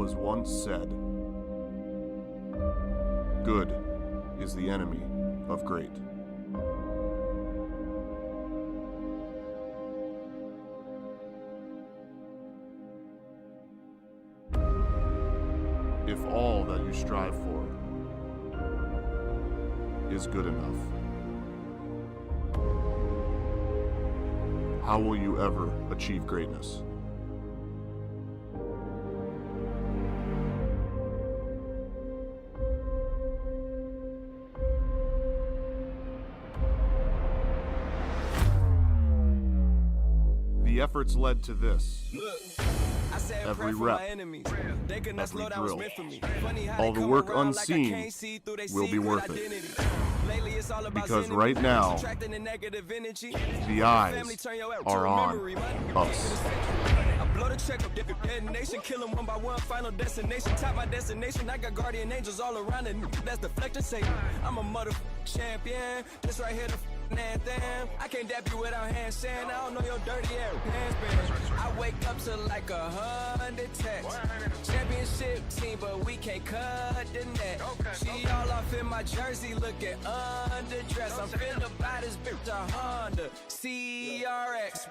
was once said, "Good is the enemy of great." If all that you strive for is good enough, how will you ever achieve greatness? The efforts led to this. Every rep, every drill, all the work unseen will be worth it. Because right now, the eyes are on us. Blow the check up, detonation, kill them one by one, final destination, top my destination, I got guardian angels all around it, that's deflector say, I'm a champion, this right here the anthem, I can't dap you without handstand, I don't know your dirty ass hands, I wake up to like 100 texts, championship team, but we can't cut the net, she all off in my jersey, looking underdressed, I'm finna buy this bitch a Honda CRX.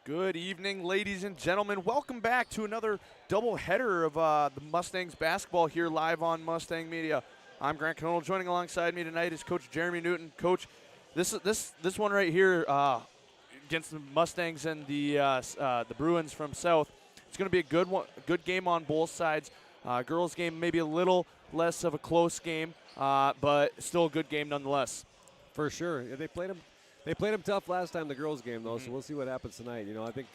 Good evening, ladies and gentlemen. Welcome back to another doubleheader of the Mustangs basketball here live on Mustang Media. I'm Grant Cannolo. Joining alongside me tonight is Coach Jeremy Newton. Coach, this one right here against the Mustangs and the Bruins from South. It's going to be a good game on both sides. Girls game maybe a little less of a close game, but still a good game nonetheless. For sure, they played them. They played them tough last time, the girls' game, though, so we'll see what happens tonight. You know, I think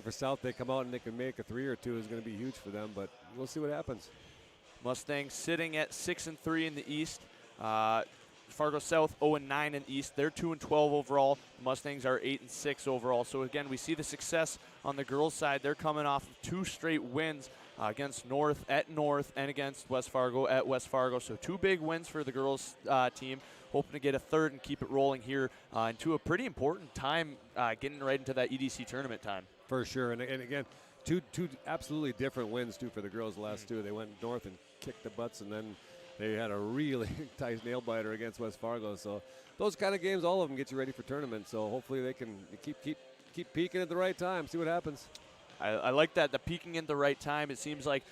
for South, they come out and they can make a 3 or 2 is going to be huge for them, but we'll see what happens. Mustangs sitting at 6-3 in the East. Fargo South 0-9 in the East. They're 2-12 overall. The Mustangs are 8-6 overall. So again, we see the success on the girls' side. They're coming off of 2 straight wins against North at North and against West Fargo at West Fargo. So 2 big wins for the girls' team. Hoping to get a third and keep it rolling here into a pretty important time, getting right into that EDC tournament time. For sure, and again, two absolutely different wins too for the girls. The last 2, they went north and kicked the butts, and then they had a really tight nail biter against West Fargo. So those kind of games, all of them get you ready for tournaments. So hopefully they can keep peaking at the right time. See what happens. I like that, the peaking at the right time. It seems like,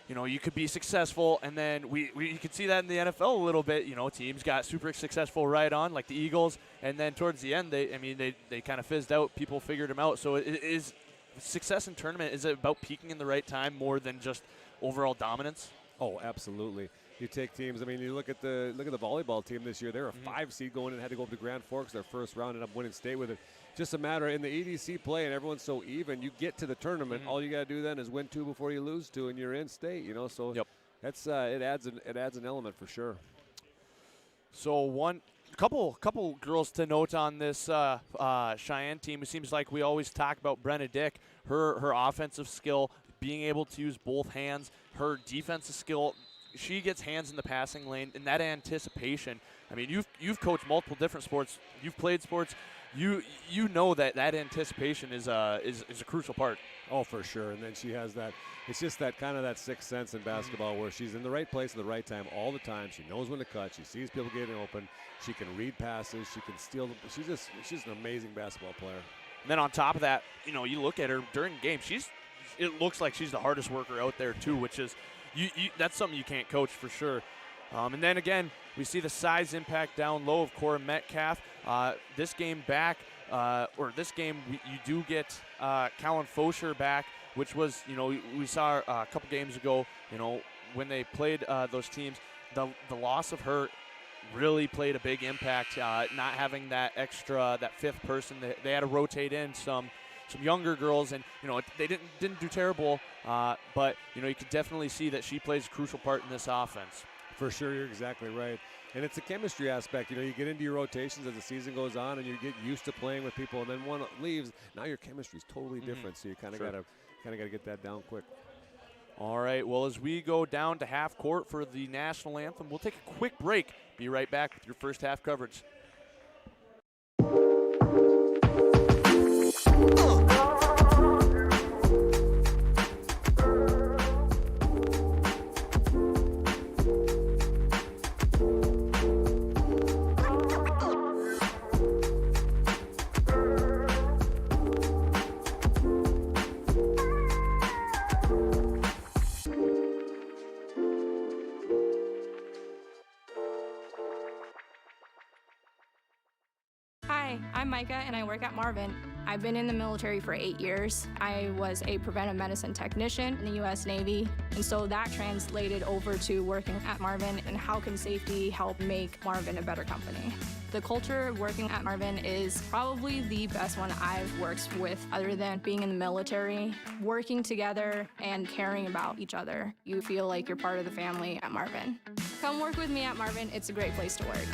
you know, you could be successful, and then you could see that in the NFL a little bit. You know, teams got super successful right on, like the Eagles, and then towards the end, they kind of fizzed out. People figured them out. So is success in tournament, is it about peaking in the right time more than just overall dominance? Oh, absolutely. You take teams. I mean, you look at the volleyball team this year. They're a 5 seed going in, had to go up to Grand Forks their first round, ended up winning state with it. Just a matter in the EDC play, and everyone's so even. You get to the tournament, all you got to do then is win 2 before you lose 2, and you're in state. You know, so that's it adds an element for sure. So couple girls to note on this Sheyenne team. It seems like we always talk about Brenna Dick, her offensive skill, being able to use both hands, her defensive skill. She gets hands in the passing lane, and that anticipation. I mean, you've coached multiple different sports. You've played sports. You know that anticipation is a crucial part. Oh, for sure. And then she has that. It's just that kind of that sixth sense in basketball where she's in the right place at the right time all the time. She knows when to cut. She sees people getting open. She can read passes. She can steal. She's an amazing basketball player. And then on top of that, you know, you look at her during the game. It looks like she's the hardest worker out there too, which is that's something you can't coach for sure. And then again, we see the size impact down low of Cora Metcalf. This game, you do get Callan Fosher back, which was, you know, we saw a couple games ago, you know, when they played those teams, the loss of her really played a big impact. Not having that extra, that fifth person, they had to rotate in some younger girls, and you know they didn't do terrible, but you know you could definitely see that she plays a crucial part in this offense. For sure, you're exactly right. And it's a chemistry aspect. You know, you get into your rotations as the season goes on, and you get used to playing with people. And then one leaves, now your chemistry is totally different. So you kind of gotta get that down quick. All right. Well, as we go down to half court for the national anthem, we'll take a quick break. Be right back with your first half coverage. Micah, and I work at Marvin. I've been in the military for 8 years. I was a preventive medicine technician in the U.S. Navy, and so that translated over to working at Marvin and how can safety help make Marvin a better company. The culture working at Marvin is probably the best one I've worked with other than being in the military. Working together and caring about each other. You feel like you're part of the family at Marvin. Come work with me at Marvin. It's a great place to work.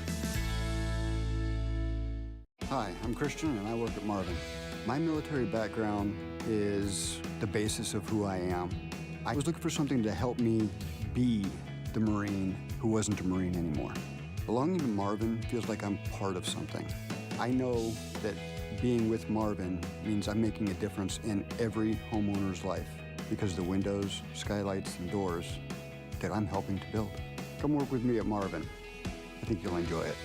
Hi, I'm Christian and I work at Marvin. My military background is the basis of who I am. I was looking for something to help me be the Marine who wasn't a Marine anymore. Belonging to Marvin feels like I'm part of something. I know that being with Marvin means I'm making a difference in every homeowner's life because of the windows, skylights, and doors that I'm helping to build. Come work with me at Marvin. I think you'll enjoy it.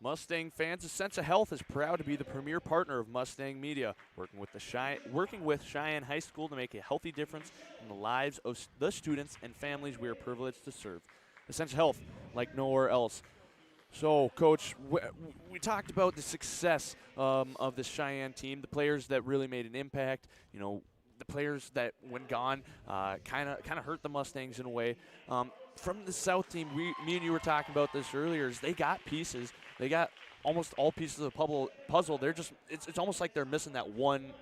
Mustang fans, Essentia Health is proud to be the premier partner of Mustang Media, working with Cheyenne High School to make a healthy difference in the lives of the students and families we are privileged to serve. Essentia Health, like nowhere else. So, Coach, we talked about the success of this Cheyenne team, the players that really made an impact. You know, the players that, when gone, kind of hurt the Mustangs in a way. From the South team, me and you were talking about this earlier. Is they got pieces. They got almost all pieces of the puzzle. They're just it's almost like they're missing that one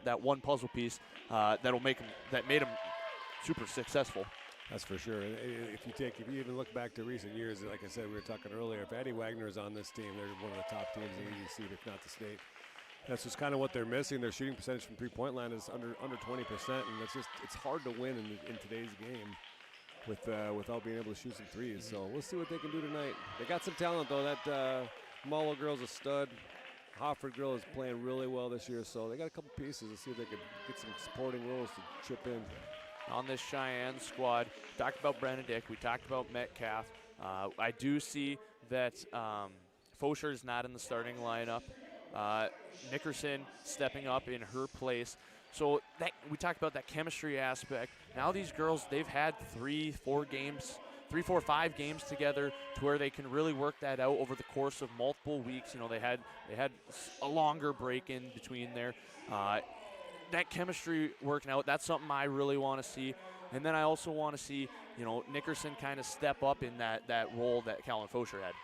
puzzle piece that made them super successful. That's for sure. If you even look back to recent years, like I said, we were talking earlier, if Eddie Wagner is on this team, they're one of the top teams in the EDC, if not the state. That's just kind of what they're missing. Their shooting percentage from three-point line is under 20%, and it's hard to win in today's game without being able to shoot some threes. So we'll see what they can do tonight. They got some talent though. That Mallow girl's a stud. Hofford girl is playing really well this year, so they got a couple pieces. Let's see if they can get some supporting roles to chip in. On this Cheyenne squad, we talked about Benedict, we talked about Metcalf. I do see that Fosher is not in the starting lineup. Nickerson stepping up in her place. So we talked about that chemistry aspect. Now these girls, they've had 3, 4, 5 games together to where they can really work that out over the course of multiple weeks. You know, they had a longer break in between there. That chemistry working out, that's something I really want to see. And then I also want to see, you know, Nickerson kind of step up in that role that Callan Fosher had.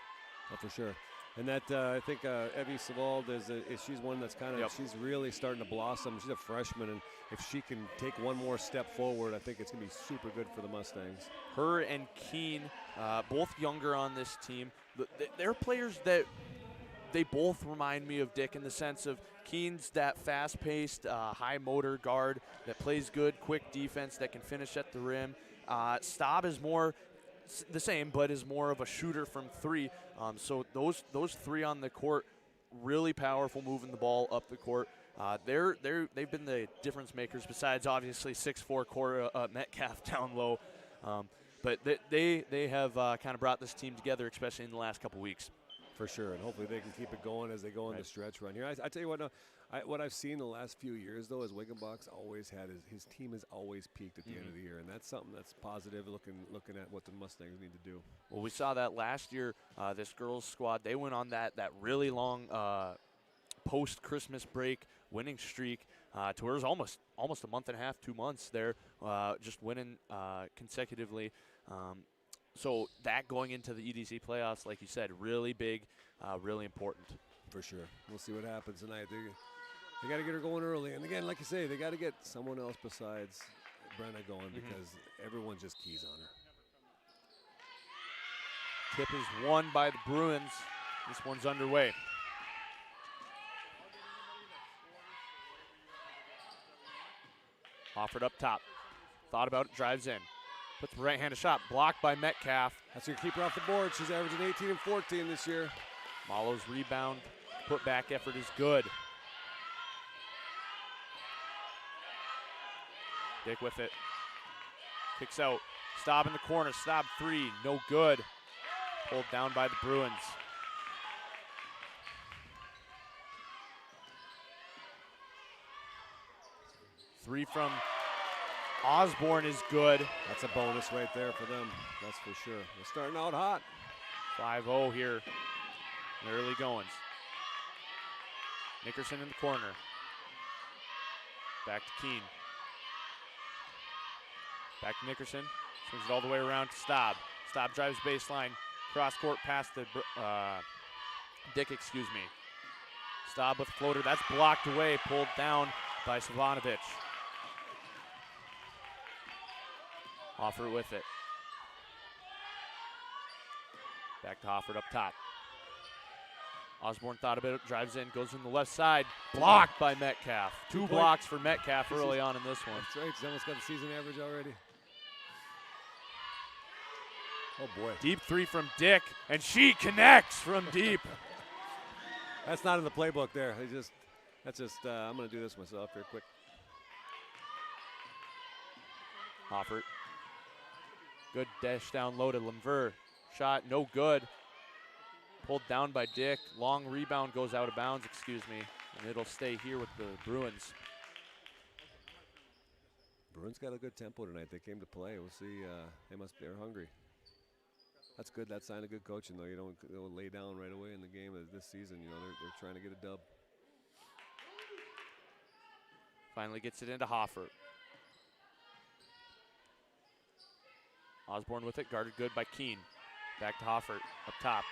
Oh, for sure. And that I think Evie Savald she's one that's kind of she's really starting to blossom. She's a freshman, and if she can take one more step forward, I think it's going to be super good for the Mustangs. Her and Keene, both younger on this team, they're players that they both remind me of Dick in the sense of Keene's that fast-paced, high motor guard that plays good, quick defense that can finish at the rim. Staub is more the same, but is more of a shooter from 3. So those 3 on the court, really powerful, moving the ball up the court. They've been the difference makers. Besides, obviously, 6'4" Cora Metcalf down low, but they have kind of brought this team together, especially in the last couple weeks. For sure, and hopefully they can keep it going as they go on the stretch run here. I tell you what, what I've seen the last few years, though, is Wiggenbach's always had his team has always peaked at the end of the year, and that's something that's positive looking at what the Mustangs need to do. Well, we saw that last year, this girls' squad, they went on that really long post-Christmas break winning streak to where it was almost a month and a half, 2 months there, just winning consecutively. So that going into the EDC playoffs, like you said, really big, really important. For sure. We'll see what happens tonight. They got to get her going early. And again, like you say, they got to get someone else besides Brenna going because everyone just keys on her. Tip is won by the Bruins. This one's underway. Offered up top. Thought about it, drives in. Puts the right-handed shot, blocked by Metcalf. That's your keeper off the board. She's averaging 18 and 14 this year. Malo's rebound, put back effort is good. Dick with it. Kicks out. Staub in the corner. Staub 3. No good. Pulled down by the Bruins. Three from Osborne is good. That's a bonus right there for them. That's for sure. They're starting out hot. 5-0 here in the early goings. Nickerson in the corner. Back to Keene. Back to Nickerson. Swings it all the way around to Staub. Staub drives baseline. Cross court past the Dick, excuse me. Staub with a floater. That's blocked away. Pulled down by Savanovic. Hoffert with it. Back to Hoffert up top. Osborne thought about it, drives in, goes in the left side. Blocked by Metcalf. Two blocks for Metcalf early on in this one. That's right, he's almost got the season average already. Oh boy. Deep three from Dick, and she connects from deep. That's not in the playbook there. I'm going to do this myself here quick. Hoffert. Good dash down low to Lemver. Shot no good. Pulled down by Dick. Long rebound goes out of bounds, excuse me. And it'll stay here with the Bruins. Bruins got a good tempo tonight. They came to play. We'll see. They're hungry. That's good. That's sign of good coaching, though. You don't lay down right away in the game this season. You know, they're trying to get a dub. Finally gets it into Hoffert. Osborne with it, guarded good by Keene. Back to Hoffert, up top.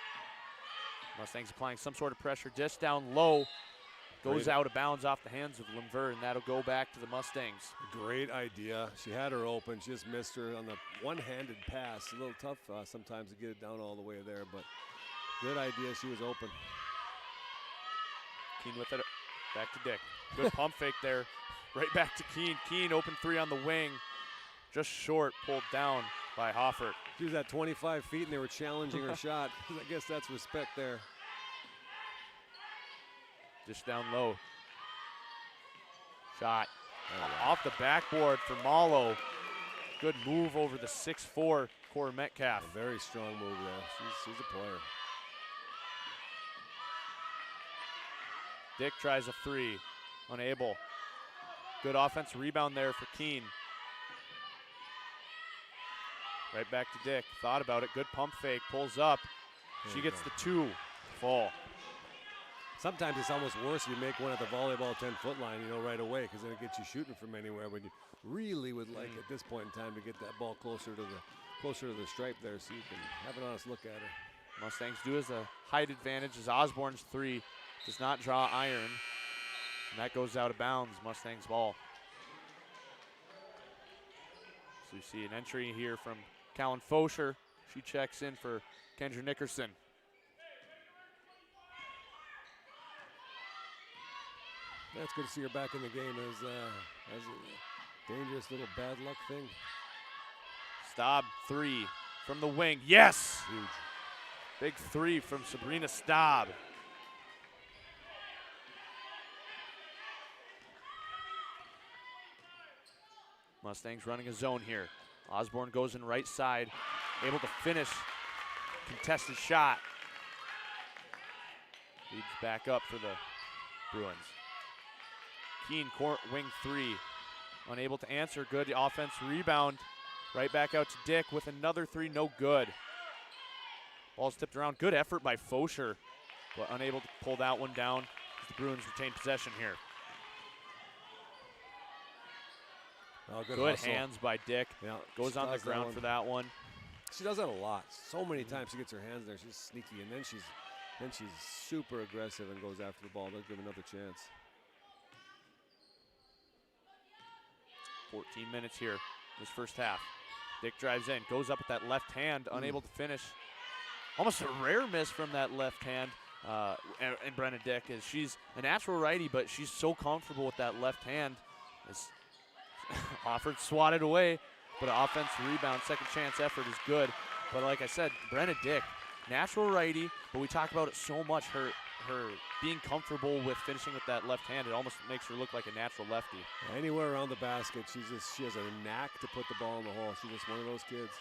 Mustangs applying some sort of pressure. Just down low, goes out of bounds off the hands of Lemver, and that'll go back to the Mustangs. Great idea. She had her open. She just missed her on the one-handed pass. A little tough sometimes to get it down all the way there, but good idea. She was open. Keene with it, back to Dick. Good pump fake there. Right back to Keene. Keene open three on the wing. Just short, pulled down by Hoffert. She was at 25 feet and they were challenging her shot. I guess that's respect there. Just down low. Shot. Oh, Off the backboard for Malo. Good move over the 6'4" Cora Metcalf. A very strong move there. She's a player. Dick tries a three. Unable. Good offensive rebound there for Keene. Right back to Dick. Thought about it. Good pump fake. Pulls up. She gets the two. Fall. Sometimes it's almost worse if you make one at the volleyball 10-foot line, right away, because then it gets you shooting from anywhere. When you really would like at this point in time to get that ball closer to the stripe there, so you can have an honest look at her. Mustangs do as a height advantage as Osborne's three does not draw iron. And that goes out of bounds. Mustangs ball. So you see an entry here from Callan Fosher. She checks in for Kendra Nickerson. That's good to see her back in the game as a dangerous little bad luck thing. Staub three from the wing. Yes! Huge. Big three from Sabrina Staub. Mustangs running a zone here. Osborne goes in right side, able to finish. Contested shot. Leads back up for the Bruins. Keene court wing three. Unable to answer. Good offense rebound. Right back out to Dick with another three. No good. Ball's tipped around. Good effort by Fosher, but unable to pull that one down as the Bruins retain possession here. Oh, good hustle. hands by Dick. Yeah, goes on the ground for that one. She does that a lot. So many times she gets her hands there. She's sneaky, and then she's super aggressive and goes after the ball. They'll give another chance. 14 minutes here, this first half. Dick drives in, goes up with that left hand, unable to finish. Almost a rare miss from that left hand. And Brenna Dick, is she's a natural righty, but she's so comfortable with that left hand. It's Hoffert swatted away. but an offensive rebound, second chance effort is good. But like I said, Brenna Dick, natural righty, but we talk about it so much, her being comfortable with finishing with that left hand, it almost makes her look like a natural lefty. Anywhere around the basket, she has a knack to put the ball in the hole. She's just one of those kids.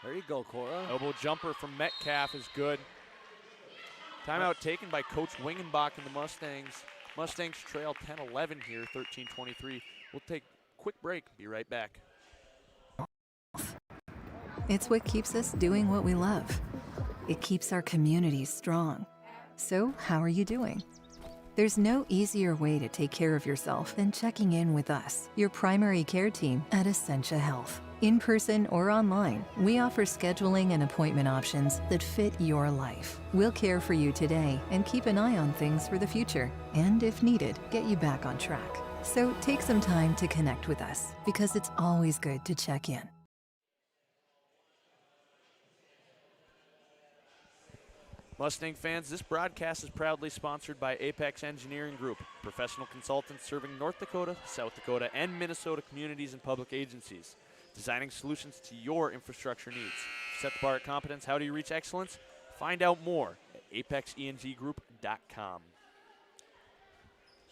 There you go, Cora. Elbow jumper from Metcalf is good. Timeout taken by Coach Wingenbach and the Mustangs. Mustangs trail 10-11 here, 13-23. We'll take a quick break, be right back. It's what keeps us doing what we love. It keeps our communities strong. So, how are you doing? There's no easier way to take care of yourself than checking in with us, your primary care team at Essentia Health. In person or online, we offer scheduling and appointment options that fit your life. We'll care for you today and keep an eye on things for the future, and if needed, get you back on track. So take some time to connect with us, because it's always good to check in. Mustang fans, this broadcast is proudly sponsored by Apex Engineering Group, professional consultants serving North Dakota, South Dakota, and Minnesota communities and public agencies, designing solutions to your infrastructure needs. Set the bar at competence. How do you reach excellence? Find out more at apexenggroup.com.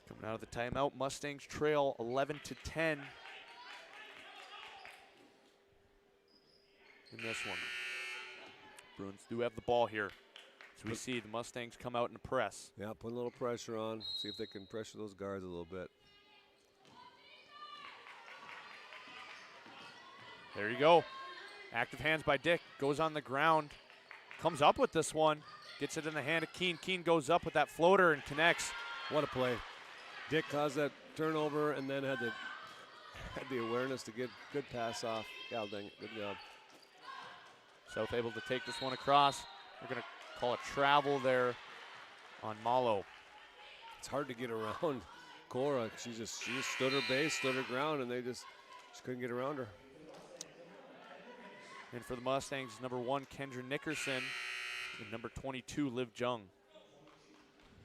Coming out of the timeout, Mustangs trail 11-10 in this one. Bruins do have the ball here. So we see the Mustangs come out in a press. Yeah, put a little pressure on. See if they can pressure those guards a little bit. There you go. Active hands by Dick. Goes on the ground. Comes up with this one. Gets it in the hand of Keene. Keene goes up with that floater and connects. What a play. Dick caused that turnover and then had the awareness to get good pass off. Yeah, dang it. Good job. South able to take this one across. They're going to call a travel there on Malo. It's hard to get around Cora. She just stood her base, stood her ground, and she couldn't get around her. And for the Mustangs, number 1, Kendra Nickerson, and number 22, Liv Jung.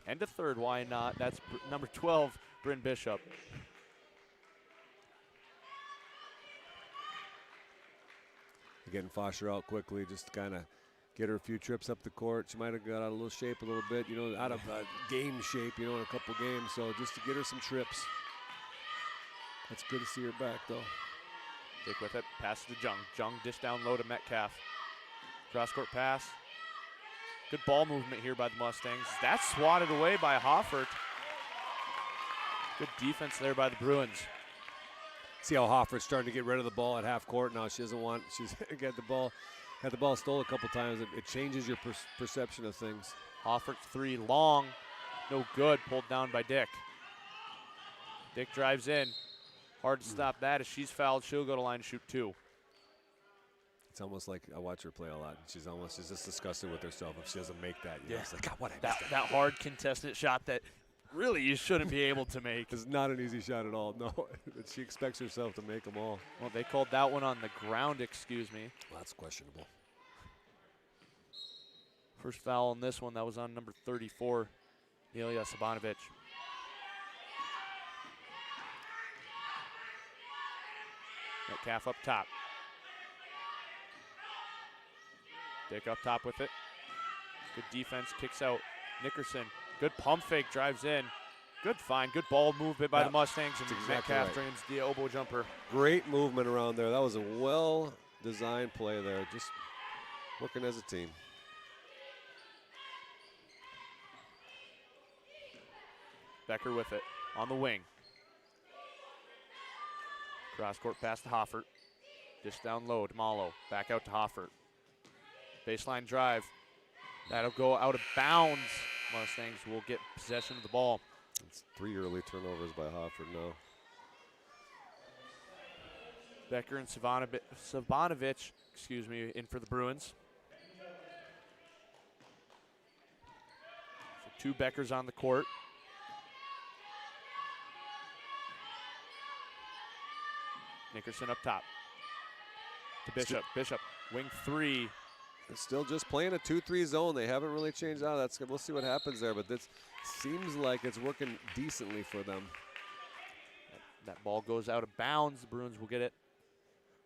And a third, why not? That's number 12, Bryn Bishop. Getting Foster out quickly, just to kind of get her a few trips up the court. She might have got out of a little shape a little bit, out of game shape, in a couple games. So just to get her some trips. That's good to see her back, though. Dick with it, passes to Jung. Jung dish down low to Metcalf. Cross-court pass. Good ball movement here by the Mustangs. That's swatted away by Hoffert. Good defense there by the Bruins. See how Hoffert's starting to get rid of the ball at half court now. She doesn't want, she's got the ball stole a couple times. It changes your perception of things. Hoffert's three long, no good, pulled down by Dick. Dick drives in. Hard to stop that. As she's fouled, she'll go to line and shoot 2. It's almost like I watch her play a lot. She's just disgusted with herself if she doesn't make that. Yeah. It's like, God, what that hard contested shot that really you shouldn't be able to make. It's not an easy shot at all. No, she expects herself to make them all. Well, they called that one on the ground, excuse me. Well, that's questionable. First foul on this one, that was on number 34, Ilya Sabanovic. Metcalf up top. Dick up top with it. Good defense, kicks out. Nickerson, good pump fake, drives in. Good find, good ball movement by the Mustangs, and Metcalf drains the elbow jumper. Great movement around there. That was a well-designed play there, just working as a team. Becker with it, on the wing. Cross-court pass to Hoffert. Dish down low to Malo. Back out to Hoffert. Baseline drive. That'll go out of bounds. Mustangs will get possession of the ball. It's 3 early turnovers by Hoffert now. Becker and Savanovic, in for the Bruins. So 2 Beckers on the court. Nickerson up top to Bishop. Bishop, wing 3. They're still just playing a 2-3 zone. They haven't really changed out. That's good. We'll see what happens there, but this seems like it's working decently for them. That ball goes out of bounds. The Bruins will get it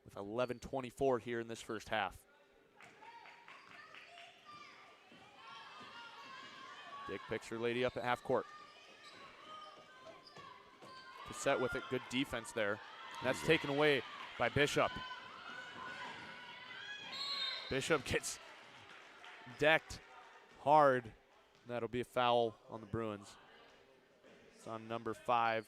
with 11:24 here in this first half. Dick picks her lady up at half court. Cassette with it, good defense there. That's taken away by Bishop. Bishop gets decked hard. That'll be a foul on the Bruins. It's on number 5,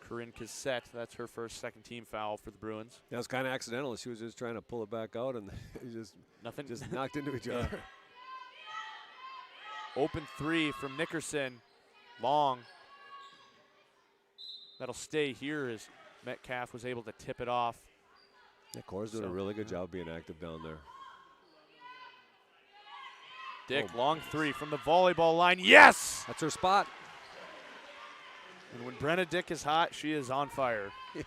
Corinne Cassette. That's her first second team foul for the Bruins. That was kind of accidental. She was just trying to pull it back out, and it just knocked into each other. Open 3 from Nickerson. Long. That'll stay here as Metcalf was able to tip it off. Yeah, Cora's doing a really good job being active down there. Dick, long 3 from the volleyball line. Yes! That's her spot. And when Brenna Dick is hot, she is on fire. Yeah.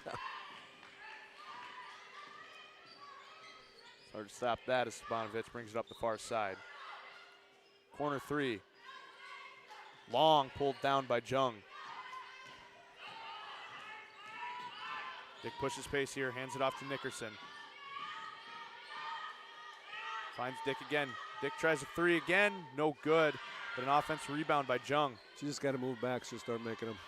Hard to stop that as Sabanovic brings it up the far side. Corner 3. Long pulled down by Jung. Dick pushes pace here, hands it off to Nickerson. Finds Dick again. Dick tries a 3 again, no good, but an offensive rebound by Jung. She just got to move back. She'll start making them.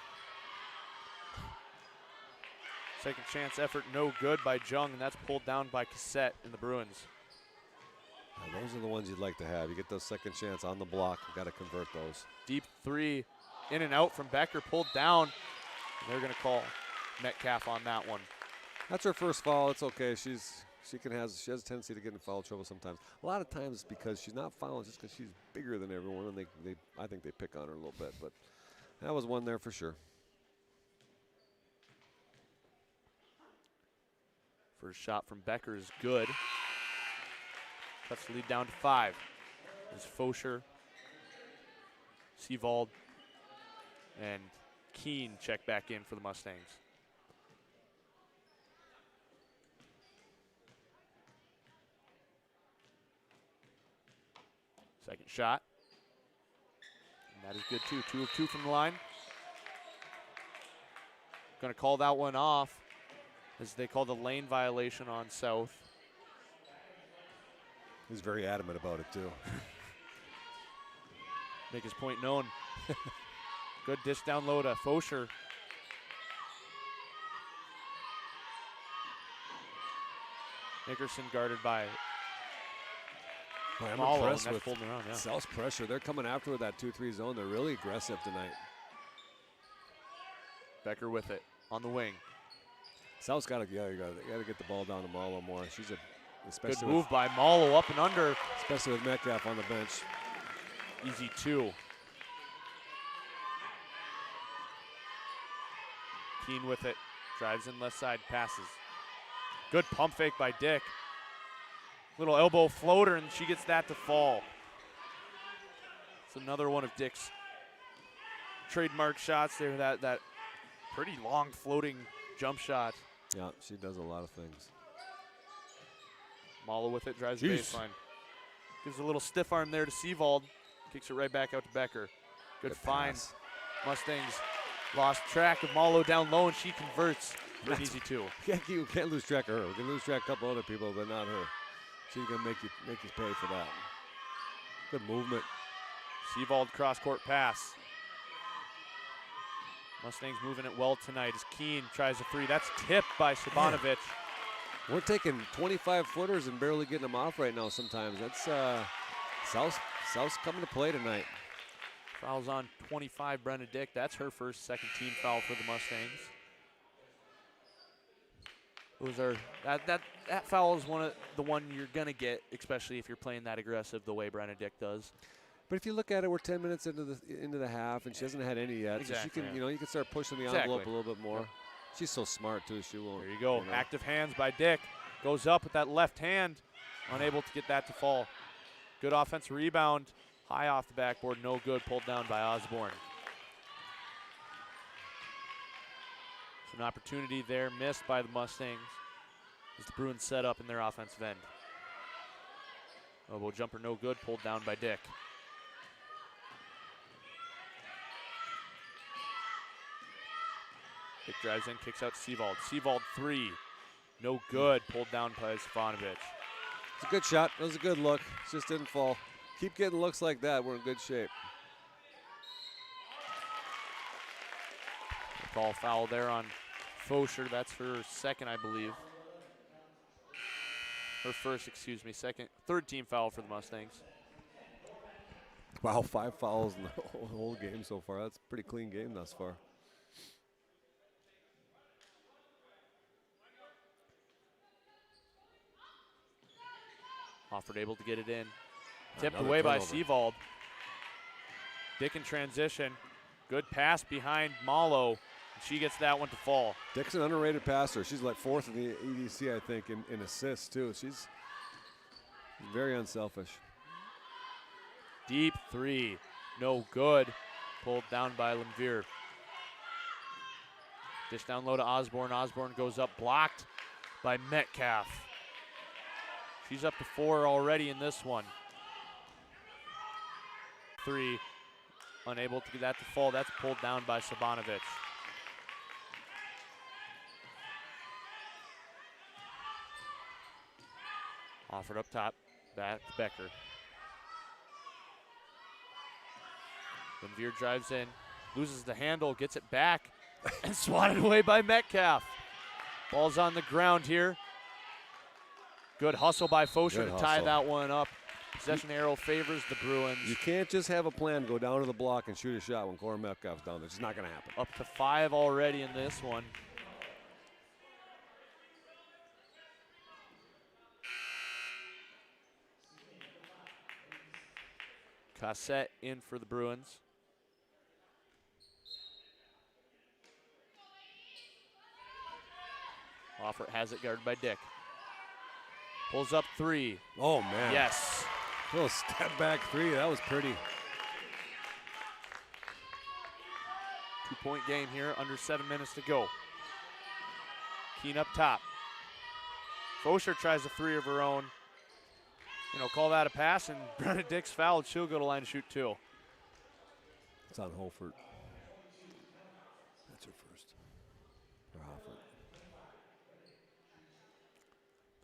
Second chance effort, no good by Jung, and that's pulled down by Cassette in the Bruins. Now, those are the ones you'd like to have. You get those second chance on the block. You got to convert those. Deep 3, in and out from Becker, pulled down. They're going to call Metcalf on that one. That's her first foul. It's okay. She has a tendency to get in foul trouble sometimes. A lot of times because she's not fouling just because she's bigger than everyone, and I think they pick on her a little bit. But that was one there for sure. First shot from Becker is good. Cuts the lead down to 5. As Fosher, Seavold, and Keene check back in for the Mustangs. Second shot. And that is good too. 2 of 2 from the line. Going to call that one off as they call the lane violation on South. He's very adamant about it too. Make his point known. Good dish down low to Fosher. Nickerson guarded by I'm Malo, impressed and with that's around, yeah. South's pressure. They're coming after with that 2-3 zone. They're really aggressive tonight. Becker with it on the wing. South's got to get the ball down to Malo more. She's Good move by Malo up and under. Especially with Metcalf on the bench. Easy 2. Keene with it. Drives in left side, passes. Good pump fake by Dick. Little elbow floater, and she gets that to fall. It's another one of Dick's trademark shots there. That pretty long floating jump shot. Yeah, she does a lot of things. Malo with it, drives the baseline. Gives a little stiff arm there to Seavold. Kicks it right back out to Becker. Good find. Pass. Mustangs lost track of Malo down low, and she converts for an easy 2. You can't lose track of her. We can lose track of a couple other people, but not her. She's going to make you pay for that. Good movement. Seavold cross-court pass. Mustangs moving it well tonight as Keene tries a 3. That's tipped by Sabanovic. We're taking 25-footers and barely getting them off right now sometimes. That's South's coming to play tonight. Fouls on 25, Brenna Dick. That's her first second-team foul for the Mustangs. That foul is the one you're gonna get, especially if you're playing that aggressive the way Brenna Dick does. But if you look at it, we're 10 minutes into the half, and she hasn't had any yet. Exactly, so she can, yeah. you can start pushing the envelope a little bit more. Yep. She's so smart too. She won't. There you go. Active hands by Dick. Goes up with that left hand, unable to get that to fall. Good offensive rebound, high off the backboard, no good. Pulled down by Osborne. It's an opportunity there missed by the Mustangs as the Bruins set up in their offensive end. Elbow jumper no good, pulled down by Dick. Dick drives in, kicks out to Seavold. Seavold 3. No good. Pulled down by Stefanovic. It's a good shot. It was a good look. It just didn't fall. Keep getting looks like that. We're in good shape. Call foul there on Fosher. That's her second, I believe. Her first, excuse me, third team foul for the Mustangs. Wow, 5 fouls in the whole game so far. That's a pretty clean game thus far. Hofford able to get it in. Tipped Another away by turnover. Seavold. Dick in transition. Good pass behind Malo. She gets that one to fall. Dick's an underrated passer. She's like 4th in the EDC, I think, in assists, too. She's very unselfish. Deep three. No good. Pulled down by Lemvier. Dish down low to Osborne. Osborne goes up, blocked by Metcalf. She's up to 4 already in this one. 3. Unable to get that to fall. That's pulled down by Sabanovic. Offered up top. Back to Becker. Lemvier drives in. Loses the handle. Gets it back. And swatted away by Metcalf. Ball's on the ground here. Good hustle by Fosher to tie that one up. Possession arrow favors the Bruins. You can't just have a plan, go down to the block and shoot a shot when Cora Metcalf's down there. It's just not going to happen. Up to 5 already in this one. Cassette in for the Bruins. Offert has it guarded by Dick. Pulls up 3. Oh, man. Yes. Little step back 3. That was pretty. 2-point game here, under 7 minutes to go. Keene up top. Fosher tries a 3 of her own. Call that a pass, and Brenna Dick's fouled. She'll go to line to shoot 2. It's on Holford. That's her first. Or Hofford.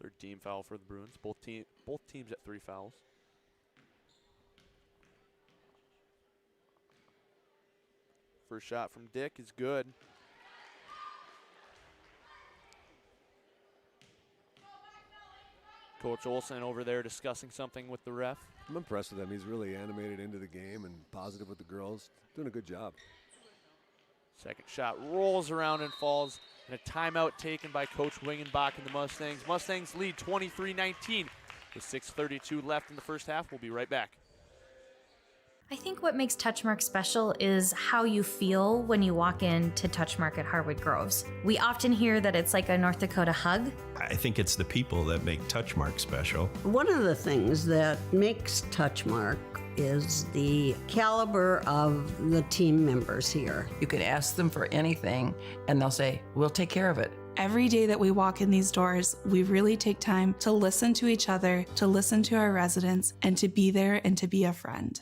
Third team foul for the Bruins. Both teams at 3 fouls. First shot from Dick is good. Coach Olsen over there discussing something with the ref. I'm impressed with him. He's really animated into the game and positive with the girls. Doing a good job. Second shot rolls around and falls. And a timeout taken by Coach Wingenbach and the Mustangs. Mustangs lead 23-19 with 6:32 left in the first half. We'll be right back. I think what makes Touchmark special is how you feel when you walk into Touchmark at Harwood Groves. We often hear that it's like a North Dakota hug. I think it's the people that make Touchmark special. One of the things that makes Touchmark is the caliber of the team members here. You could ask them for anything and they'll say, we'll take care of it. Every day that we walk in these doors, we really take time to listen to each other, to listen to our residents, and to be there and to be a friend.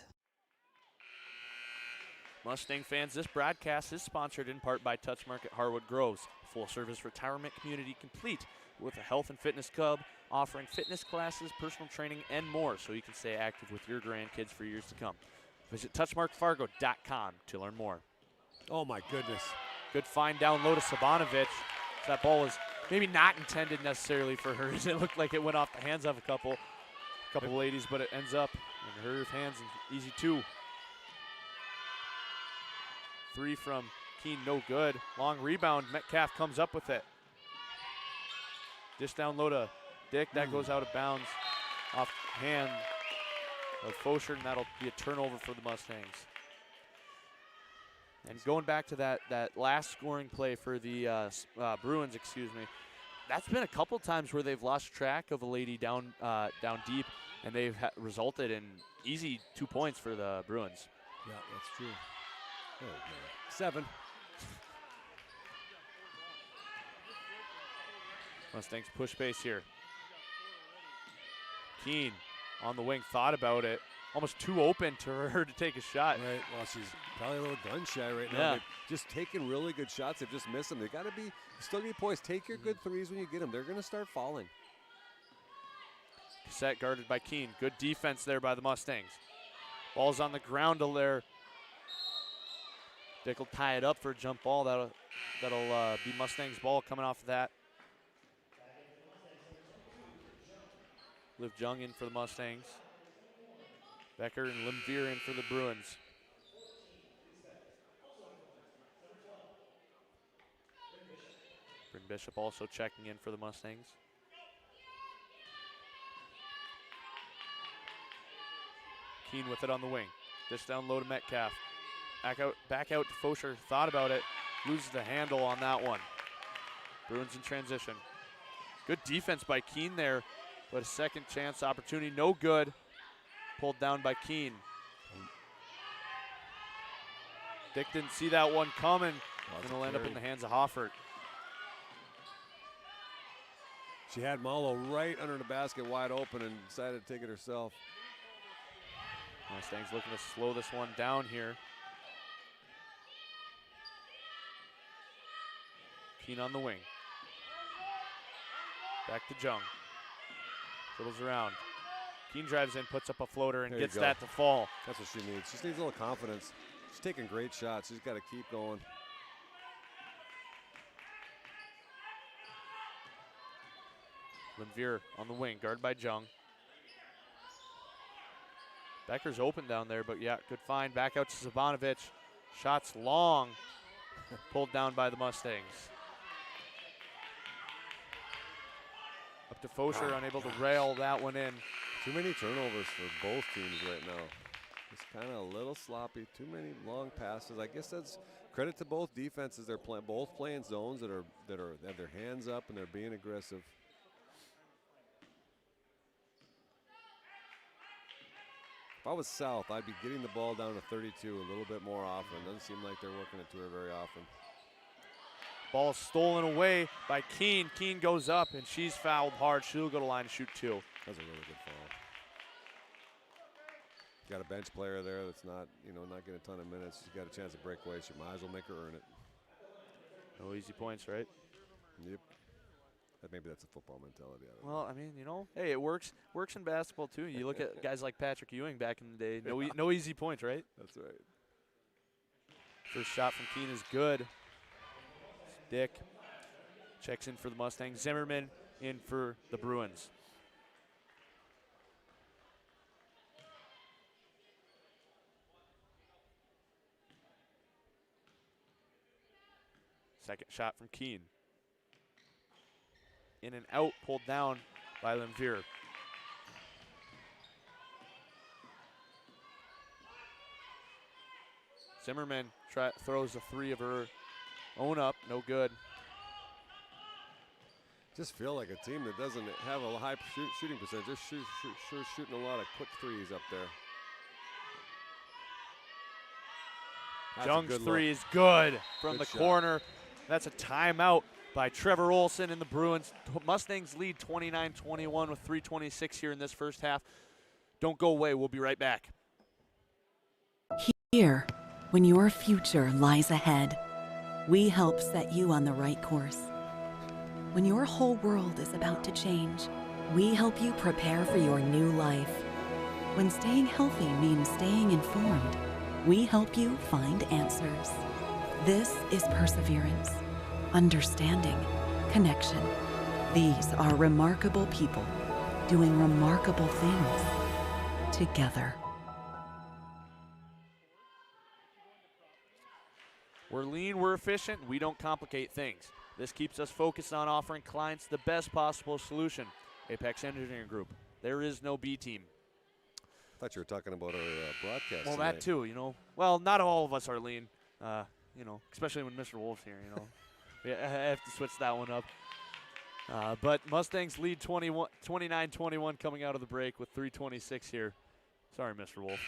Mustang fans, this broadcast is sponsored in part by Touchmark at Harwood Groves, full-service retirement community complete with a health and fitness club offering fitness classes, personal training, and more so you can stay active with your grandkids for years to come. Visit touchmarkfargo.com to learn more. Oh, my goodness. Good find down low to Sabanovic. That ball was maybe not intended necessarily for her. It looked like it went off the hands of a couple ladies, but it ends up in her hands and easy 2. 3 from Keene, no good. Long rebound, Metcalf comes up with it. Dish down low to Dick, that goes out of bounds off hand of Fosher, and that'll be a turnover for the Mustangs. And going back to that last scoring play for the Bruins, that's been a couple times where they've lost track of a lady down deep, and they've resulted in easy 2 points for the Bruins. Yeah, that's true. Oh, man. 7. Mustangs push base here. Keene on the wing, thought about it. almost too open to her to take a shot. Right. Well, she's probably a little gun shy right now. Yeah. But just taking really good shots. They've just missed them. They got to be still need poise. Take your good threes when you get them. They're going to start falling. Set guarded by Keene. Good defense there by the Mustangs. Ball's on the ground there. Dick will tie it up for a jump ball. That'll be Mustangs ball coming off of that. Liv Jung in for the Mustangs. Becker and Limveer in for the Bruins. Bryn Bishop also checking in for the Mustangs. Keene with it on the wing. Dish down low to Metcalf. Back out to Fosher. Thought about it. Loses the handle on that one. Bruins in transition. Good defense by Keene there, but a second chance opportunity, no good. Pulled down by Keene. Dick didn't see that one coming, and it'll end up in the hands of Hoffert. She had Malo right under the basket wide open and decided to take it herself. Mustangs looking to slow this one down here. Keene on the wing. Back to Jung. Dribbles around. Keene drives in, puts up a floater, and There you gets go. that to fall. That's what she needs. She just needs a little confidence. She's taking great shots. She's got to keep going. Limveer on the wing, guarded by Jung. Becker's open down there, but yeah, good find. Back out to Zabanovic. Shots long. Pulled down by the Mustangs. Up to Fosher, unable to rail that one in. Too many turnovers for both teams right now. It's kind of a little sloppy. Too many long passes. I guess that's credit to both defenses. They're both playing zones that have their hands up and they're being aggressive. If I was South, I'd be getting the ball down to 32 a little bit more often. Doesn't seem like they're working it to her very often. Ball stolen away by Keene. Keene goes up, and she's fouled hard. She'll go to line to shoot two. That's a really good foul. Got a bench player there that's not getting a ton of minutes. She's got a chance to break away. She might as well make her earn it. No easy points, right? Yep. Maybe that's a football mentality. Well, I mean, hey, it works in basketball too. You look at guys like Patrick Ewing back in the day. No easy points, right? That's right. First shot from Keene is good. Dick checks in for the Mustangs. Zimmerman in for the Bruins. Second shot from Keene. In and out, pulled down by Limveer. Zimmerman throws a three of her own up, no good. Just feel like a team that doesn't have a high shooting percentage. Just shooting a lot of quick threes up there. That's Jung's three is good from the corner. That's a timeout by Trevor Olson and the Bruins. Mustangs lead 29-21 with 3:26 here in this first half. Don't go away. We'll be right back. Here, when your future lies ahead, we help set you on the right course. When your whole world is about to change, we help you prepare for your new life. When staying healthy means staying informed, we help you find answers. This is perseverance, understanding, connection. These are remarkable people doing remarkable things together. We're lean, we're efficient, we don't complicate things. This keeps us focused on offering clients the best possible solution. Apex Engineering Group. There is no B team. I thought you were talking about our broadcast. Well, tonight. that too, Well, not all of us are lean, especially when Mr. Wolf's here, I have to switch that one up. But Mustangs lead 29-21 coming out of the break with 3:26 here. Sorry, Mr. Wolf.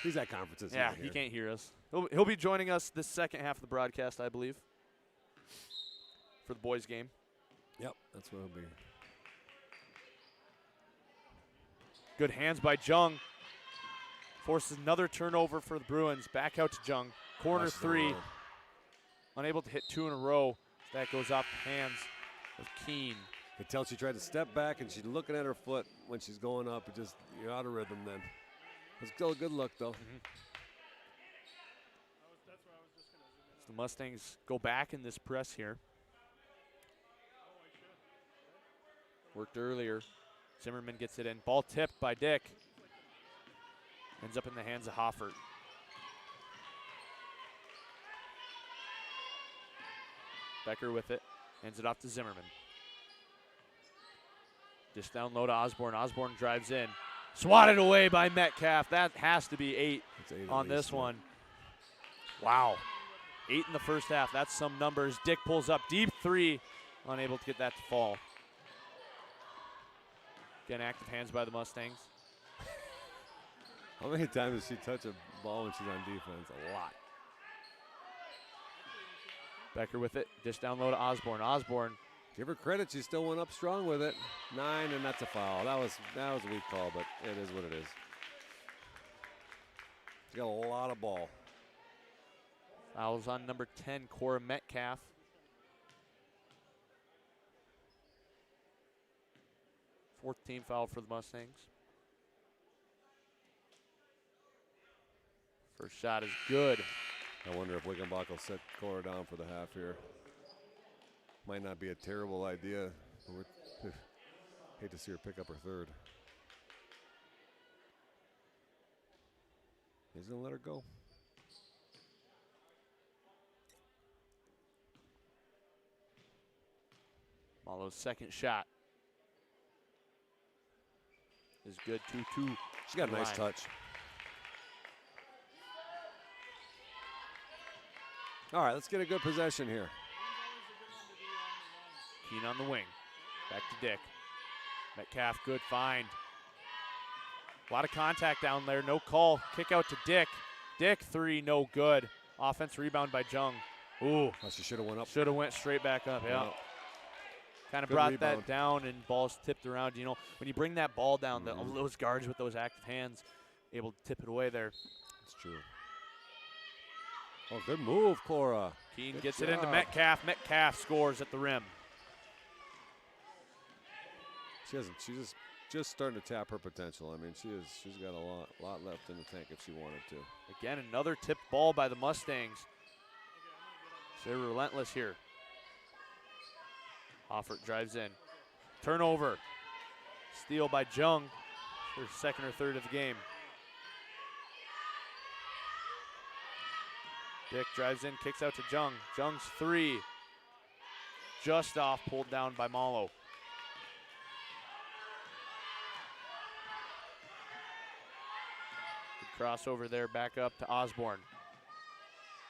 He's at conferences. Yeah, he can't hear us. He'll be joining us this second half of the broadcast, I believe, for the boys' game. Yep, that's what it'll be. Good hands by Jung. Forces another turnover for the Bruins. Back out to Jung. Corner three. Unable to hit 2 in a row. That goes off the hands of Keene. You could tell she tried to step back and she's looking at her foot when she's going up. It just, you're out of rhythm then. It's still a good look though. The Mustangs go back in this press here. Worked earlier. Zimmerman gets it in. Ball tipped by Dick. Ends up in the hands of Hoffert. Becker with it. Hands it off to Zimmerman. Just down low to Osborne. Osborne drives in. Swatted away by Metcalf. That has to be 8 on this one. Wow. 8 in the first half. That's some numbers. Dick pulls up deep 3. Unable to get that to fall. Again, active hands by the Mustangs. How many times does she touch a ball when she's on defense? A lot. Becker with it. Dish down low to Osborne. Osborne. Give her credit. She still went up strong with it. 9, and that's a foul. That was a weak call, but it is what it is. She got a lot of ball. Fouls on number 10, Cora Metcalf. Fourth team foul for the Mustangs. First shot is good. I wonder if Wickenbach will set Cora down for the half here. Might not be a terrible idea. Hate to see her pick up her third. He's gonna let her go. Malo's second shot is good. 2-2. She got a nice touch. All right, let's get a good possession here. Keene on the wing. Back to Dick. Metcalf, good find. A lot of contact down there. No call. Kick out to Dick. Dick, 3, no good. Offense rebound by Jung. Ooh. Oh, she should have went up. Should have went straight back up, yeah. Kind of Good brought rebound. that down and balls tipped around. You know, when you bring that ball down, those guards with those active hands able to tip it away there. It's true. Oh, good move, Cora. Keene Good gets job. it into Metcalf. Metcalf scores at the rim. She's just starting to tap her potential. I mean, she's got a lot left in the tank if she wanted to. Again, another tipped ball by the Mustangs. They're relentless here. Hoffert drives in. Turnover. Steal by Jung for second or third of the game. Dick drives in, kicks out to Jung. Jung's 3. Just off, pulled down by Malo. Good crossover there, back up to Osborne.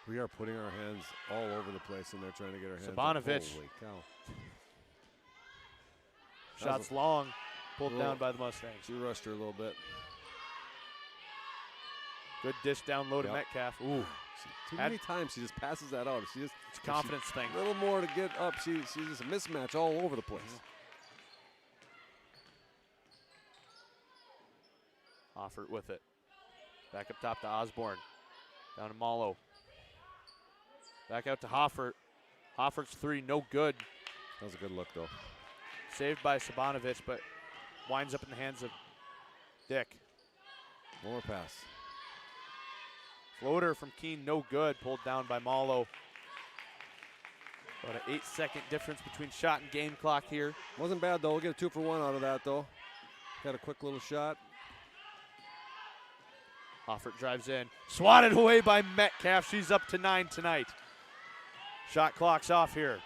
We are putting our hands all over the place, and they're trying to get our hands up. Sabanovich. Holy cow. Shots long, pulled down by the Mustangs. She rushed her a little bit. Good dish down low to Metcalf. Ooh. Too many times she just passes that out. It's a confidence thing. A little more to get up. She's just a mismatch all over the place. Hoffert with it. Back up top to Osborne. Down to Malo. Back out to Hoffert. Hoffert's 3, no good. That was a good look, though. Saved by Sabanovich, but winds up in the hands of Dick. More pass. Floater from Keene, no good. Pulled down by Malo. About an 8-second difference between shot and game clock here. Wasn't bad, though. We'll get a 2 for 1 out of that, though. Got a quick little shot. Hoffert drives in. Swatted away by Metcalf. She's up to 9 tonight. Shot clock's off here.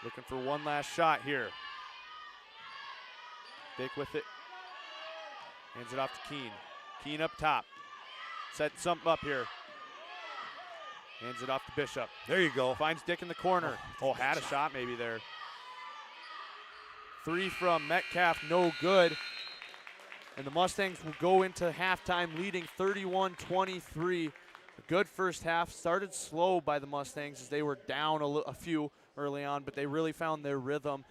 Looking for one last shot here. Dick with it. Hands it off to Keene. Keene up top. Set something up here. Hands it off to Bishop. There you go. Finds Dick in the corner. Oh, had a shot maybe there. 3 from Metcalf, no good. And the Mustangs will go into halftime leading 31-23. A good first half. Started slow by the Mustangs as they were down a few early on, but they really found their rhythm.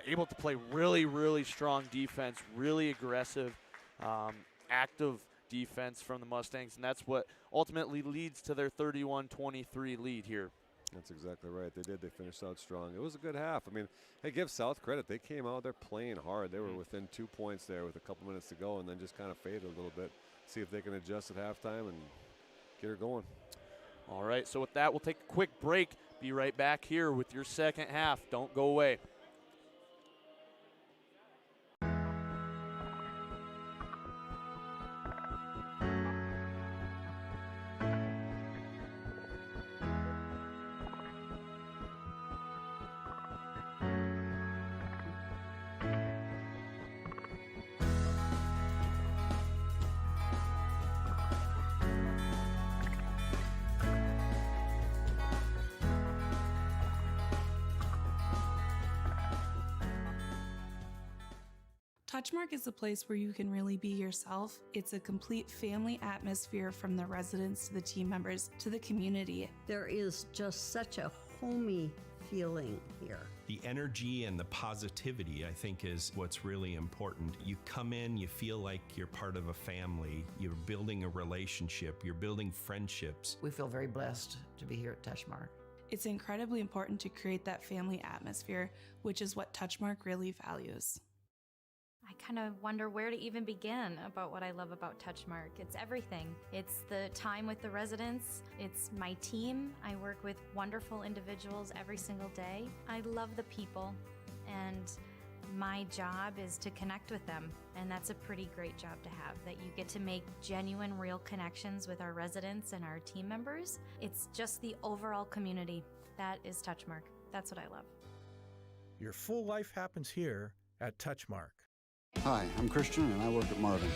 able to play really, really strong defense, really aggressive, active defense from the Mustangs, and that's what ultimately leads to their 31-23 lead here. That's exactly right. They did. They finished out strong. It was a good half. I mean, hey, give South credit. They came out there playing hard. They were within 2 points there with a couple minutes to go, and then just kind of faded a little bit. See if they can adjust at halftime and get her going. All right, so with that, we'll take a quick break. Be right back here with your second half. Don't go away. Touchmark is a place where you can really be yourself. It's a complete family atmosphere from the residents to the team members to the community. There is just such a homey feeling here. The energy and the positivity, I think, is what's really important. You come in, you feel like you're part of a family, you're building a relationship, you're building friendships. We feel very blessed to be here at Touchmark. It's incredibly important to create that family atmosphere, which is what Touchmark really values. I kind of wonder where to even begin about what I love about Touchmark. It's everything. It's the time with the residents. It's my team. I work with wonderful individuals every single day. I love the people, and my job is to connect with them. And that's a pretty great job to have, that you get to make genuine, real connections with our residents and our team members. It's just the overall community. That is Touchmark. That's what I love. Your full life happens here at Touchmark. Hi, I'm Christian and I work at Marvin.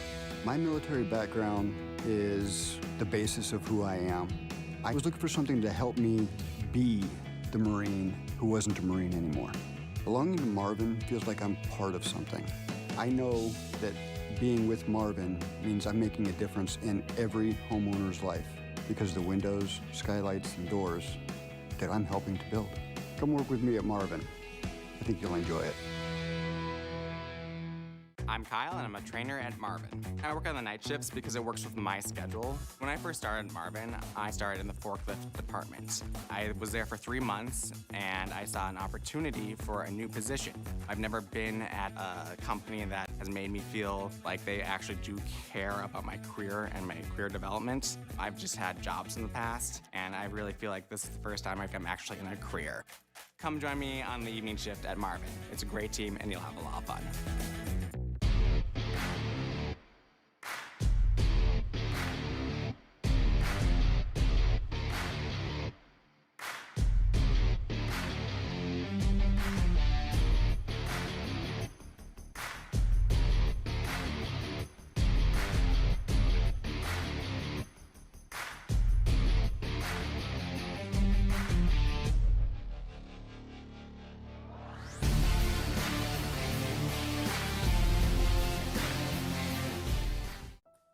My military background is the basis of who I am. I was looking for something to help me be the Marine who wasn't a Marine anymore. Belonging to Marvin feels like I'm part of something. I know that being with Marvin means I'm making a difference in every homeowner's life because of the windows, skylights, and doors that I'm helping to build. Come work with me at Marvin. I think you'll enjoy it. I'm Kyle, and I'm a trainer at Marvin. I work on the night shifts because it works with my schedule. When I first started at Marvin, I started in the forklift department. I was there for 3 months, and I saw an opportunity for a new position. I've never been at a company that has made me feel like they actually do care about my career and my career development. I've just had jobs in the past, and I really feel like this is the first time I'm actually in a career. Come join me on the evening shift at Marvin. It's a great team, and you'll have a lot of fun.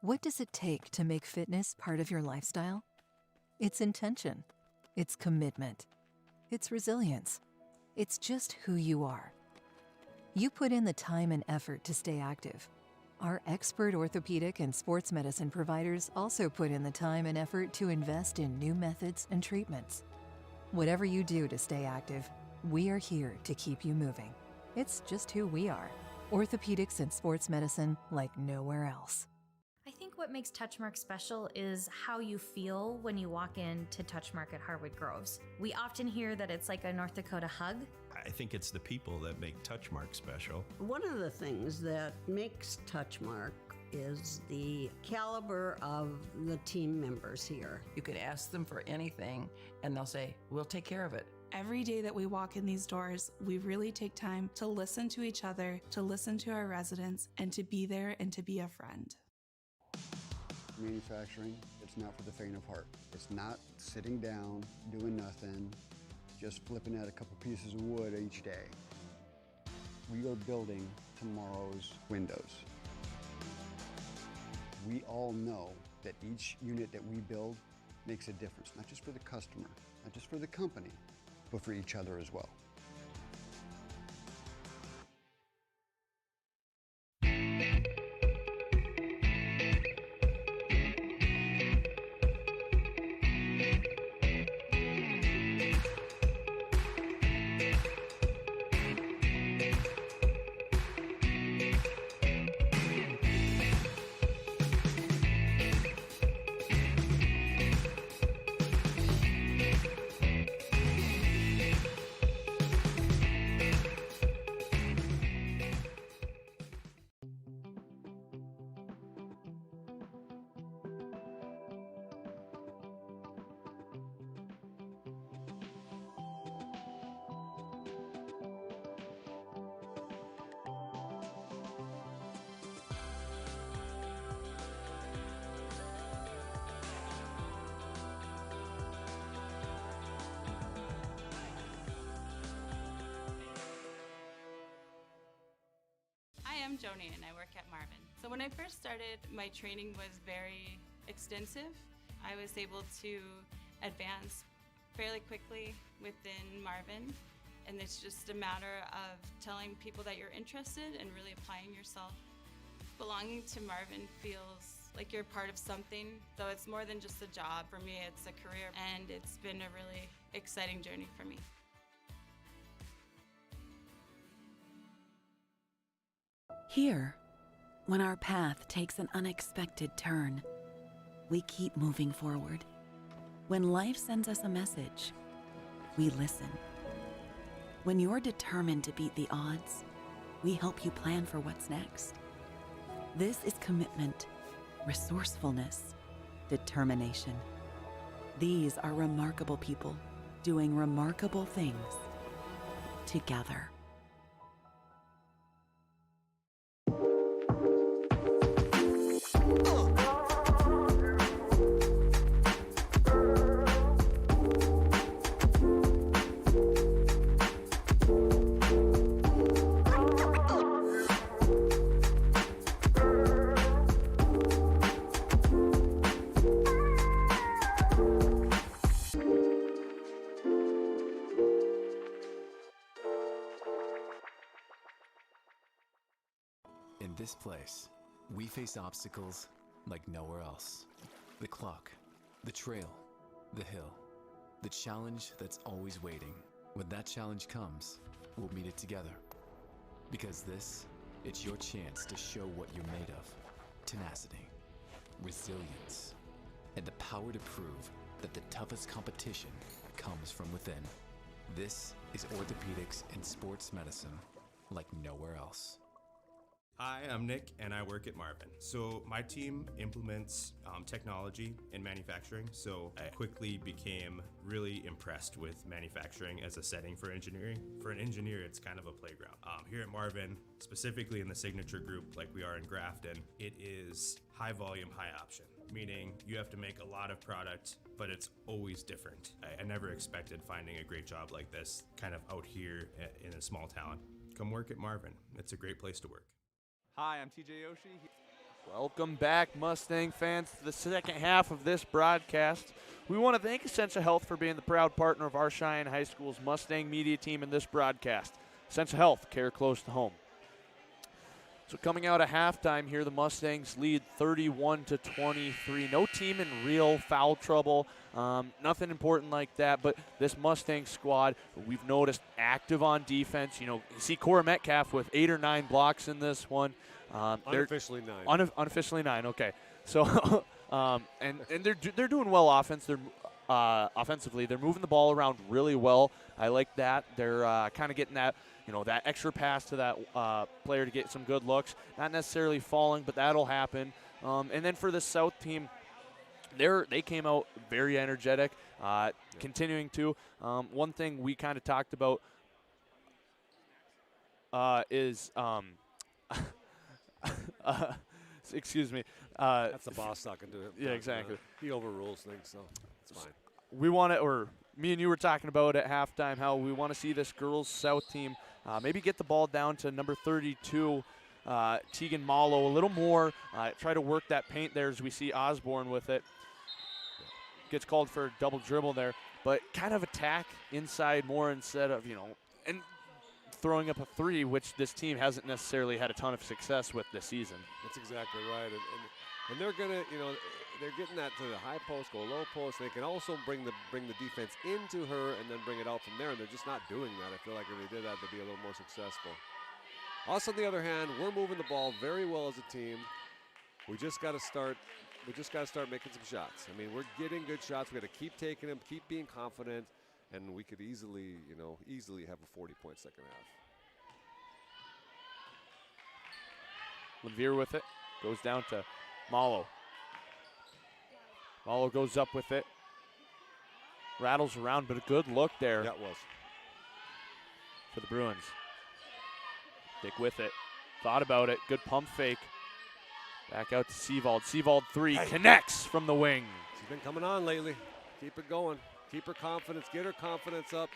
What does it take to make fitness part of your lifestyle? It's intention. It's commitment. It's resilience. It's just who you are. You put in the time and effort to stay active. Our expert orthopedic and sports medicine providers also put in the time and effort to invest in new methods and treatments. Whatever you do to stay active, we are here to keep you moving. It's just who we are. Orthopedics and sports medicine like nowhere else. I think what makes Touchmark special is how you feel when you walk into Touchmark at Harwood Groves. We often hear that it's like a North Dakota hug. I think it's the people that make Touchmark special. One of the things that makes Touchmark is the caliber of the team members here. You could ask them for anything, and they'll say, we'll take care of it. Every day that we walk in these doors, we really take time to listen to each other, to listen to our residents, and to be there and to be a friend. Manufacturing, it's not for the faint of heart. It's not sitting down, doing nothing, just flipping at a couple pieces of wood each day. We are building tomorrow's windows. We all know that each unit that we build makes a difference, not just for the customer, not just for the company, but for each other as well. I'm Joni and I work at Marvin. So when I first started, my training was very extensive. I was able to advance fairly quickly within Marvin, and it's just a matter of telling people that you're interested and really applying yourself. Belonging to Marvin feels like you're part of something, so it's more than just a job. For me, it's a career, and it's been a really exciting journey for me. Here, when our path takes an unexpected turn, we keep moving forward. When life sends us a message, we listen. When you're determined to beat the odds, we help you plan for what's next. This is commitment, resourcefulness, determination. These are remarkable people doing remarkable things together. In this place, we face obstacles like nowhere else. The clock, the trail, the hill, the challenge that's always waiting. When that challenge comes, we'll meet it together. Because this, it's your chance to show what you're made of. Tenacity, resilience, and the power to prove that the toughest competition comes from within. This is orthopedics and sports medicine like nowhere else. Hi, I'm Nick and I work at Marvin. So my team implements technology in manufacturing. So I quickly became really impressed with manufacturing as a setting for engineering. For an engineer, it's kind of a playground. Here at Marvin, specifically in the signature group like we are in Grafton, it is high volume, high option. Meaning you have to make a lot of product, but it's always different. I never expected finding a great job like this kind of out here in a small town. Come work at Marvin. It's a great place to work. Hi, I'm TJ Yoshi. Welcome back, Mustang fans, to the second half of this broadcast. We want to thank Essentia Health for being the proud partner of our Cheyenne High School's Mustang media team in this broadcast. Essentia Health, care close to home. So coming out of halftime here, the Mustangs lead 31-23. No team in real foul trouble, nothing important like that, but this Mustang squad, we've noticed active on defense. You know, you see Cora Metcalf with 8 or 9 blocks in this one. Unofficially 9. Unofficially 9, okay. So, and they're doing well offensively. They're moving the ball around really well. I like that. They're kind of getting that, you know, that extra pass to that player to get some good looks. Not necessarily falling, but that'll happen. And then for the South team, they came out very energetic, continuing to. One thing we kind of talked about is excuse me. That's the boss talking to him. Yeah, exactly. He overrules things, so it's fine. We want to, or me and you were talking about at halftime, how we want to see this girls South team maybe get the ball down to number 32, Tegan Malo, a little more. Try to work that paint there as we see Osborne with it. Gets called for a double dribble there, but kind of attack inside more instead of, you know, and throwing up a 3, which this team hasn't necessarily had a ton of success with this season. That's exactly right, and they're gonna, you know, they're getting that to the high post, go low post. They can also bring the defense into her and then bring it out from there, and they're just not doing that. I feel like if they did that, they'd be a little more successful. Us, on the other hand, we're moving the ball very well as a team. We just got to start. We just got to start making some shots. I mean, we're getting good shots. We got to keep taking them, keep being confident, and we could easily, you know, have a 40-point second half. Levere with it, goes down to Malo. Malo goes up with it, rattles around, but a good look there. That was. For the Bruins. Dick with it, thought about it, good pump fake. Back out to Seavold. Seavold 3, connects from the wing. She's been coming on lately. Keep it going. Keep her confidence, get her confidence up.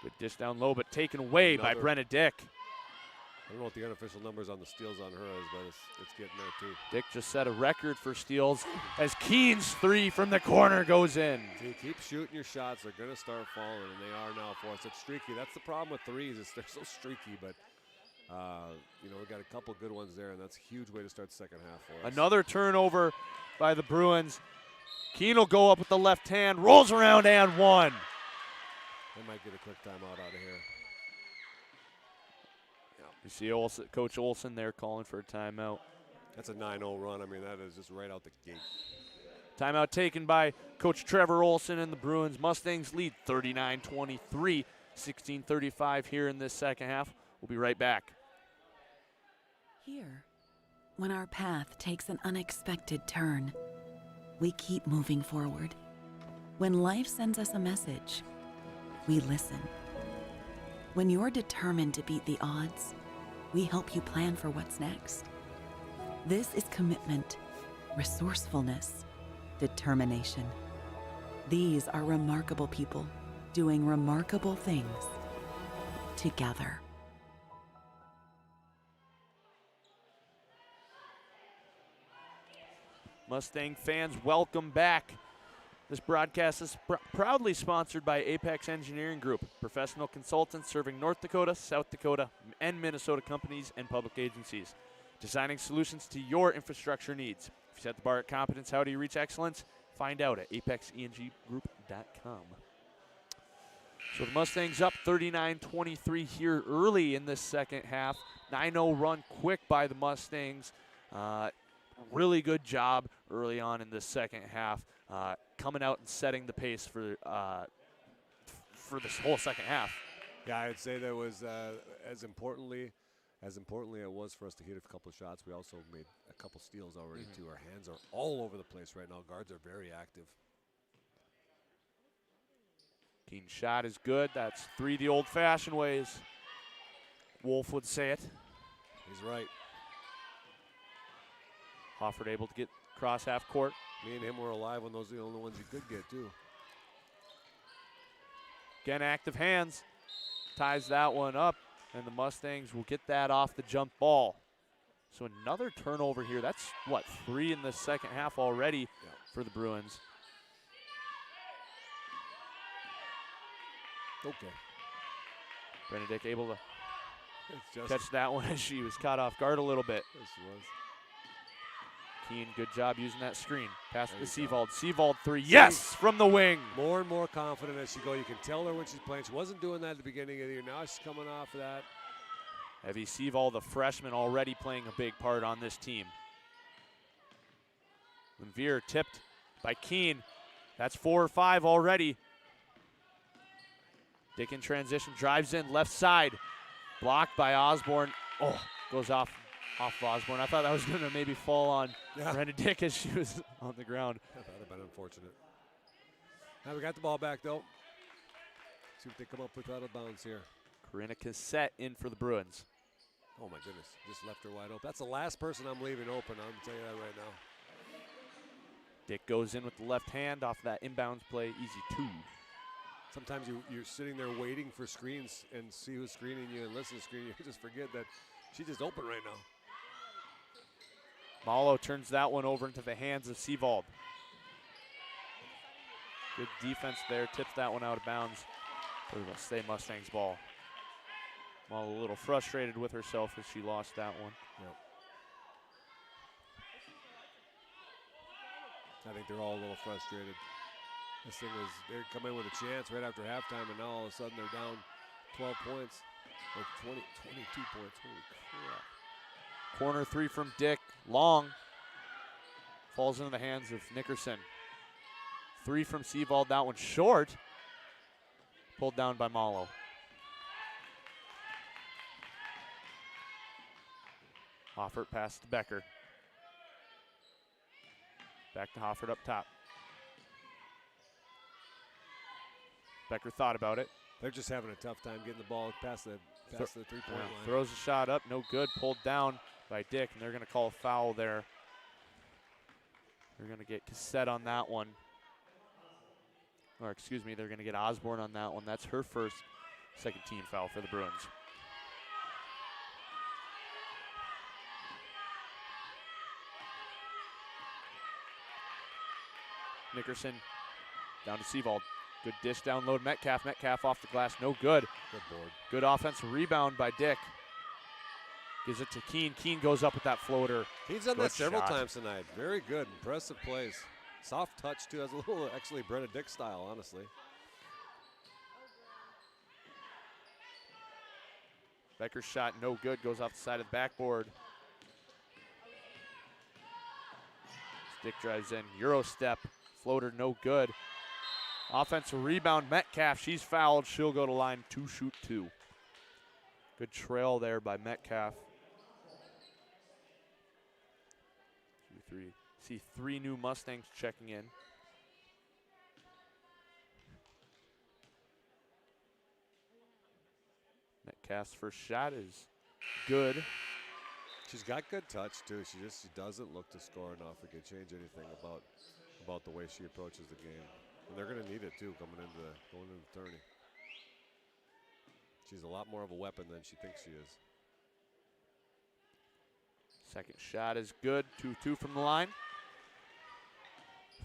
Good dish down low, but taken away by Brenna Dick. I don't know what the unofficial numbers on the steals on her is, but it's getting there too. Dick just set a record for steals as Keen's 3 from the corner goes in. See, keep shooting your shots. They're going to start falling, and they are now for us. It's streaky. That's the problem with threes. They're so streaky, but you know, we got a couple good ones there, and that's a huge way to start the second half for us. Another turnover by the Bruins. Keen will go up with the left hand, rolls around and one. They might get a quick timeout out of here. You see Coach Olsen there calling for a timeout. That's a 9-0 run. I mean, that is just right out the gate. Timeout taken by Coach Trevor Olsen and the Bruins. Mustangs lead 39-23, 16:35 here in this second half. We'll be right back. Here, when our path takes an unexpected turn, we keep moving forward. When life sends us a message, we listen. When you're determined to beat the odds, we help you plan for what's next. This is commitment, resourcefulness, determination. These are remarkable people doing remarkable things together. Mustang fans, welcome back. This broadcast is proudly sponsored by Apex Engineering Group, professional consultants serving North Dakota, South Dakota, and Minnesota companies and public agencies, designing solutions to your infrastructure needs. If you set the bar at competence, how do you reach excellence? Find out at apexenggroup.com. So the Mustangs up 39-23 here early in this second half. 9-0 run quick by the Mustangs. Really good job early on in this second half, coming out and setting the pace for this whole second half. Yeah, I'd say that was as importantly it was for us to hit a couple of shots. We also made a couple steals already too. Our hands are all over the place right now. Guards are very active. Keen's shot is good. That's 3 the old-fashioned ways. Wolf would say it. He's right. Hofford able to get cross half court. Me and him were alive when those are the only ones you could get, too. Again, active hands. Ties that one up, and the Mustangs will get that off the jump ball. So another turnover here. That's, 3 in the second half already for the Bruins. Okay. Benedict able to catch that one as she was caught off guard a little bit. Yes, she was. Keen, good job using that screen. Pass to Seavold. Seavold 3, yes, from the wing. More and more confident as she goes. You can tell her when she's playing. She wasn't doing that at the beginning of the year. Now she's coming off of that. Evie Seavold, the freshman, already playing a big part on this team. Linvier tipped by Keen. That's 4 or 5 already. Dick in transition, drives in, left side. Blocked by Osborne. Oh, goes off of Osborne. I thought that was going to maybe fall on Brenda Dick as she was on the ground. That would have been unfortunate. Now we got the ball back, though. See what they come up with out of bounds here. Corinna Cassette in for the Bruins. Oh, my goodness. Just left her wide open. That's the last person I'm leaving open. I'm going to tell you that right now. Dick goes in with the left hand off that inbounds play. Easy 2. Sometimes you're sitting there waiting for screens and see who's screening you and listen to screening you. You just forget that she's just open right now. Malo turns that one over into the hands of Seavold. Good defense there. Tips that one out of bounds for the Stay Mustangs ball. Malo a little frustrated with herself as she lost that one. Yep. I think they're all a little frustrated. This thing was, they come in with a chance right after halftime, and now all of a sudden they're down 12 points, or 22 points. Holy crap. Corner 3 from Dick, long. Falls into the hands of Nickerson. 3 from Seavold, that one short. Pulled down by Malo. Hoffert pass to Becker. Back to Hoffert up top. Becker thought about it. They're just having a tough time getting the ball past the three-point line. Throws a shot up, no good. Pulled down by Dick, and they're going to call a foul there. They're going to get Cassette on that one. Or excuse me, they're going to get Osborne on that one. That's her first Second team foul for the Bruins. Nickerson down to Seavold. Good dish down low to Metcalf. Metcalf off the glass, no good. Good board. Good offensive rebound by Dick. Gives it to Keene. Keene goes up with that floater. He's done Good that several shot. times tonight. Very good, impressive plays. Soft touch too, has a little actually Brenna Dick style, honestly. Becker's shot no good, goes off the side of the backboard. Dick drives in, Euro step, floater no good. Offensive rebound, Metcalf, she's fouled. She'll go to line to shoot 2. Good trail there by Metcalf. 2-3. See 3 new Mustangs checking in. Metcalf's first shot is good. She's got good touch too. She doesn't look to score enough or can change anything about the way she approaches the game. And they're going to need it too going into the tourney. She's a lot more of a weapon than she thinks she is. Second shot is good. 2-2 from the line.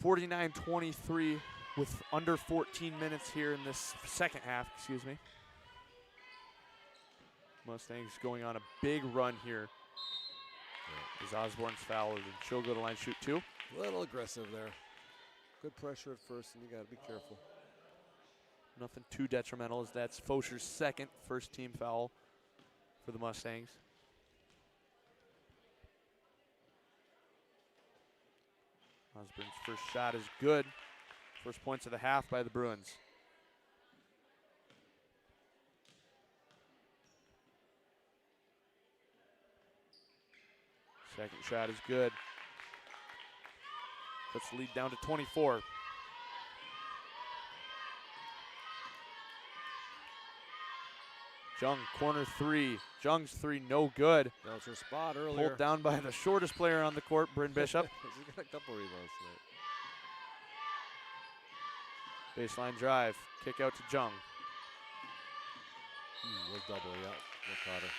49-23 with under 14 minutes here in this second half, excuse me. Mustangs going on a big run here. As Osborne's fouled, and she'll go to line shoot 2. A little aggressive there. Good pressure at first, and you got to be careful. Nothing too detrimental, as that's Fosher's second first team foul for the Mustangs. Osborne's first shot is good. First points of the half by the Bruins. Second shot is good. Puts the lead down to 24. Jung, corner 3. Jung's 3, no good. That was her spot earlier. Pulled down by the shortest player on the court, Bryn Bishop. She's got a couple rebounds tonight. Baseline drive, kick out to Jung. Was double, yeah. We'll caught her.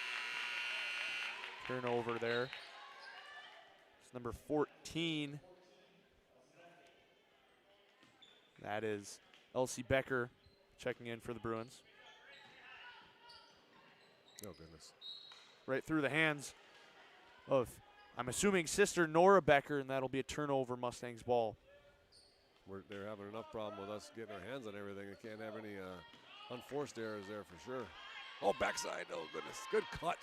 Turnover there. It's number 14. That is Elsie Becker checking in for the Bruins. Oh, goodness. Right through the hands of, I'm assuming, sister Nora Becker, and that'll be a turnover Mustangs ball. They're having enough problem with us getting our hands on everything. They can't have any unforced errors there for sure. Oh, backside. Oh, goodness. Good cut.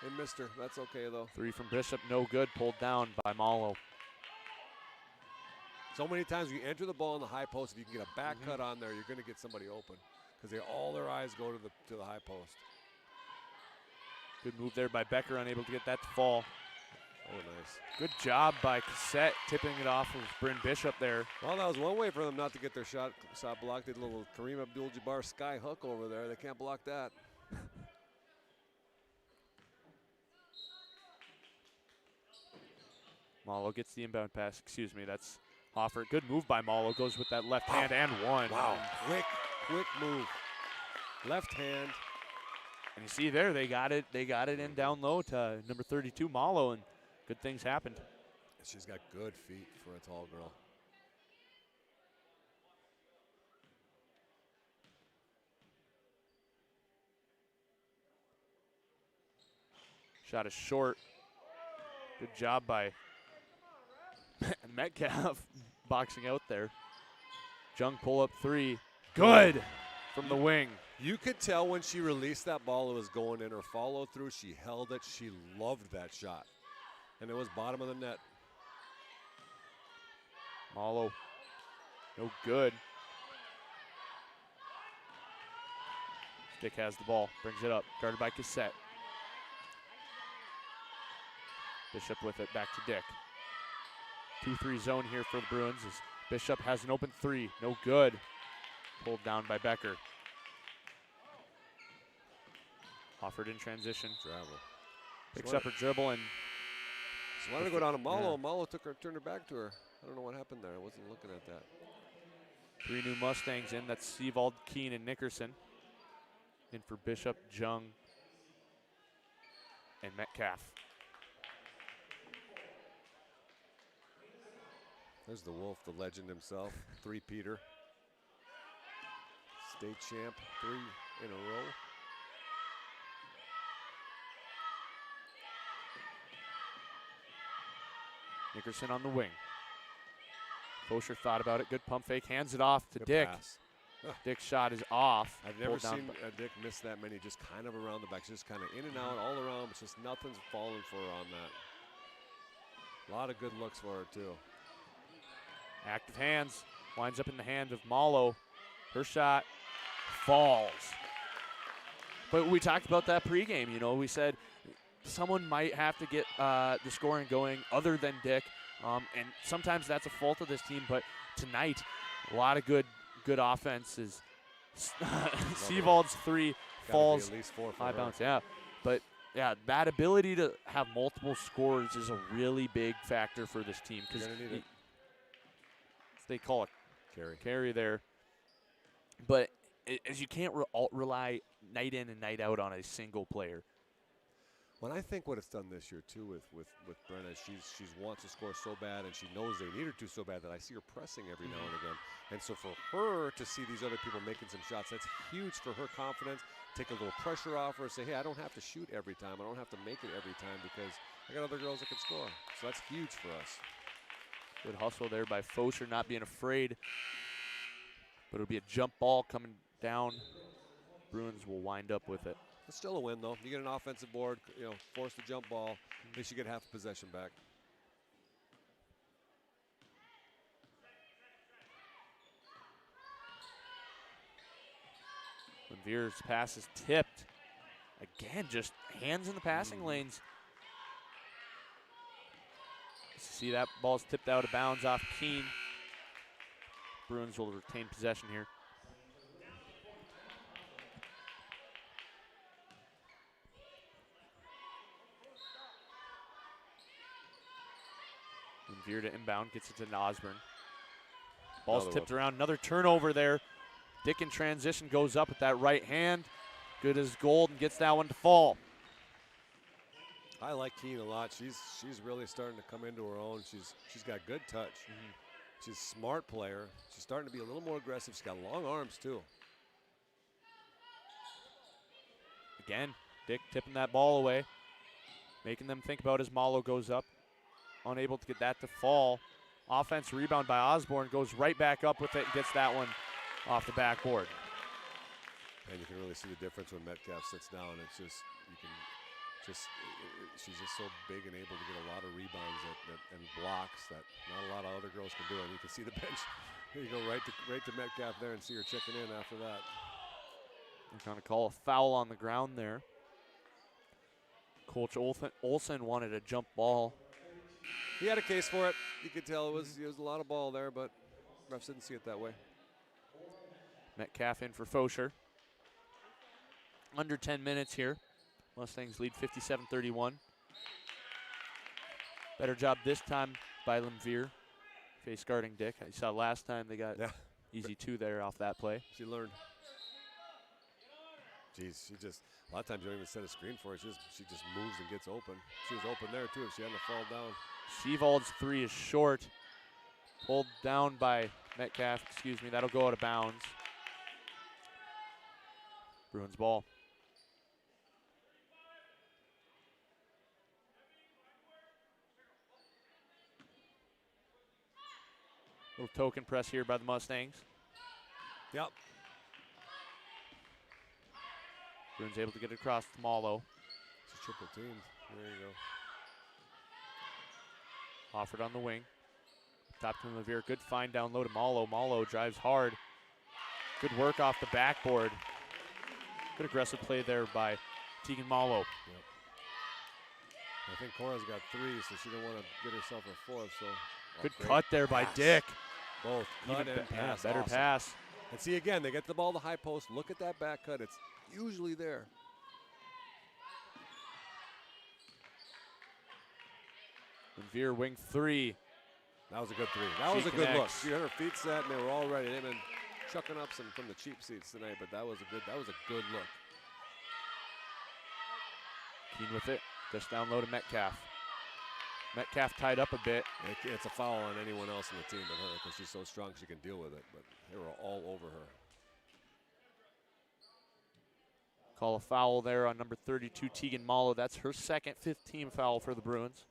They missed her. That's okay, though. 3 from Bishop, no good. Pulled down by Malo. So many times you enter the ball in the high post, if you can get a back cut on there, you're going to get somebody open because all their eyes go to the high post. Good move there by Becker, unable to get that to fall. Oh, nice. Good job by Cassette, tipping it off of Bryn Bishop there. Well, that was one way for them not to get their shot blocked. They did a little Kareem Abdul-Jabbar sky hook over there. They can't block that. Malo gets the inbound pass. Excuse me, that's Hoffer. Good move by Malo. Goes with that left hand and one. Wow, quick move. Left hand. And you see there, they got it in down low to number 32, Malo, and good things happened. She's got good feet for a tall girl. Shot is short. Good job by Metcalf boxing out there. Jung pull up 3. Good from the wing. You could tell when she released that ball it was going in. Her follow through, she held it. She loved that shot. And it was bottom of the net. Malo, no good. Dick has the ball, brings it up, guarded by Cassette. Bishop with it, back to Dick. 2-3 zone here for the Bruins as Bishop has an open 3, no good. Pulled down by Becker. Offered in transition. Travel. Picks up her dribble and. She wanted to go down to Malo. Yeah. Malo turned her back to her. I don't know what happened there. I wasn't looking at that. 3 new Mustangs in. That's Seavold, Keene, and Nickerson. In for Bishop, Jung, and Metcalf. There's the Wolf, the legend himself, three-peater. State champ, 3 in a row. Nickerson on the wing. Fosher thought about it. Good pump fake. Hands it off to Good Dick. pass. Dick's shot is off. I've never Pulled down seen Dick miss that many, just kind of around the back. Just kind of in and out, all around, but just nothing's falling for her on that. A lot of good looks for her, too. Active hands. Winds up in the hand of Malo. Her shot falls. But we talked about that pregame. You know, we said someone might have to get the scoring going other than Dick. And sometimes that's a fault of this team. But tonight, a lot of good offenses. Seavold's 3 falls. At least 4 for high her. bounce, yeah. But yeah, that ability to have multiple scores is a really big factor for this team because they call it carry there. But as you can't rely night in and night out on a single player. Well, I think what it's done this year too with Brenna, she's wants to score so bad, and she knows they need her to so bad that I see her pressing every now and again. And so for her to see these other people making some shots, that's huge for her confidence. Take a little pressure off her. Say, hey, I don't have to shoot every time. I don't have to make it every time because I got other girls that can score. So that's huge for us. Good hustle there by Fosher, not being afraid. But it'll be a jump ball coming down. Bruins will wind up with it. It's still a win, though. You get an offensive board, you know, force the jump ball. At least you get half a possession back. When Veer's pass is tipped. Again, just hands in the passing lanes. See that ball's tipped out of bounds off Keene. Bruins will retain possession here. Veer to inbound, gets it to Osborne. Ball's Another tipped around, another turnover there. Dick in transition goes up with that right hand. Good as gold and gets that one to fall. I like Keene a lot. She's really starting to come into her own. She's got good touch. She's a smart player. She's starting to be a little more aggressive. She's got long arms too. Again, Dick tipping that ball away, making them think about as Malo goes up. Unable to get that to fall. Offense rebound by Osborne, goes right back up with it and gets that one off the backboard. And you can really see the difference when Metcalf sits down. It's just, she's just so big and able to get a lot of rebounds and blocks that not a lot of other girls can do. And you can see the bench. Here you go right to Metcalf there and see her checking in after that. They're going to call a foul on the ground there. Coach Olsen wanted a jump ball. He had a case for it. You could tell it was a lot of ball there, but refs didn't see it that way. Metcalf in for Fosher. Under 10 minutes here. Mustangs lead 57-31. Better job this time by Lemvere. Face guarding Dick. You saw last time they got easy 2 there off that play. She learned. Jeez, she just, a lot of times you don't even set a screen for her. She just moves and gets open. She was open there too if she hadn't fall down. Seavold's 3 is short. Pulled down by Metcalf, excuse me. That'll go out of bounds. Bruins ball. Little token press here by the Mustangs. Yep. Bruins able to get it across to Malo. It's a triple team. There you go. Offered on the wing. Top to Lemvere. Good find down low to Malo. Malo drives hard. Good work off the backboard. Good aggressive play there by Tegan Malo. Yep. I think Cora's got 3, so she didn't want to get herself a 4th. So good cut there by Dick. Both cut and pass. Better awesome. pass. And see again, they get the ball to high post. Look at that back cut. It's usually there. Veer wing 3. That was a good 3. That was a good look. She had her feet set and they were all ready. They've been chucking up some from the cheap seats tonight, but that was a good look. Keen with it. Just down low to Metcalf. Metcalf tied up a bit. It's a foul on anyone else in the team but her because she's so strong she can deal with it, but they were all over her. Call a foul there on number 32, Tegan Malo. That's her second 15 foul for the Bruins.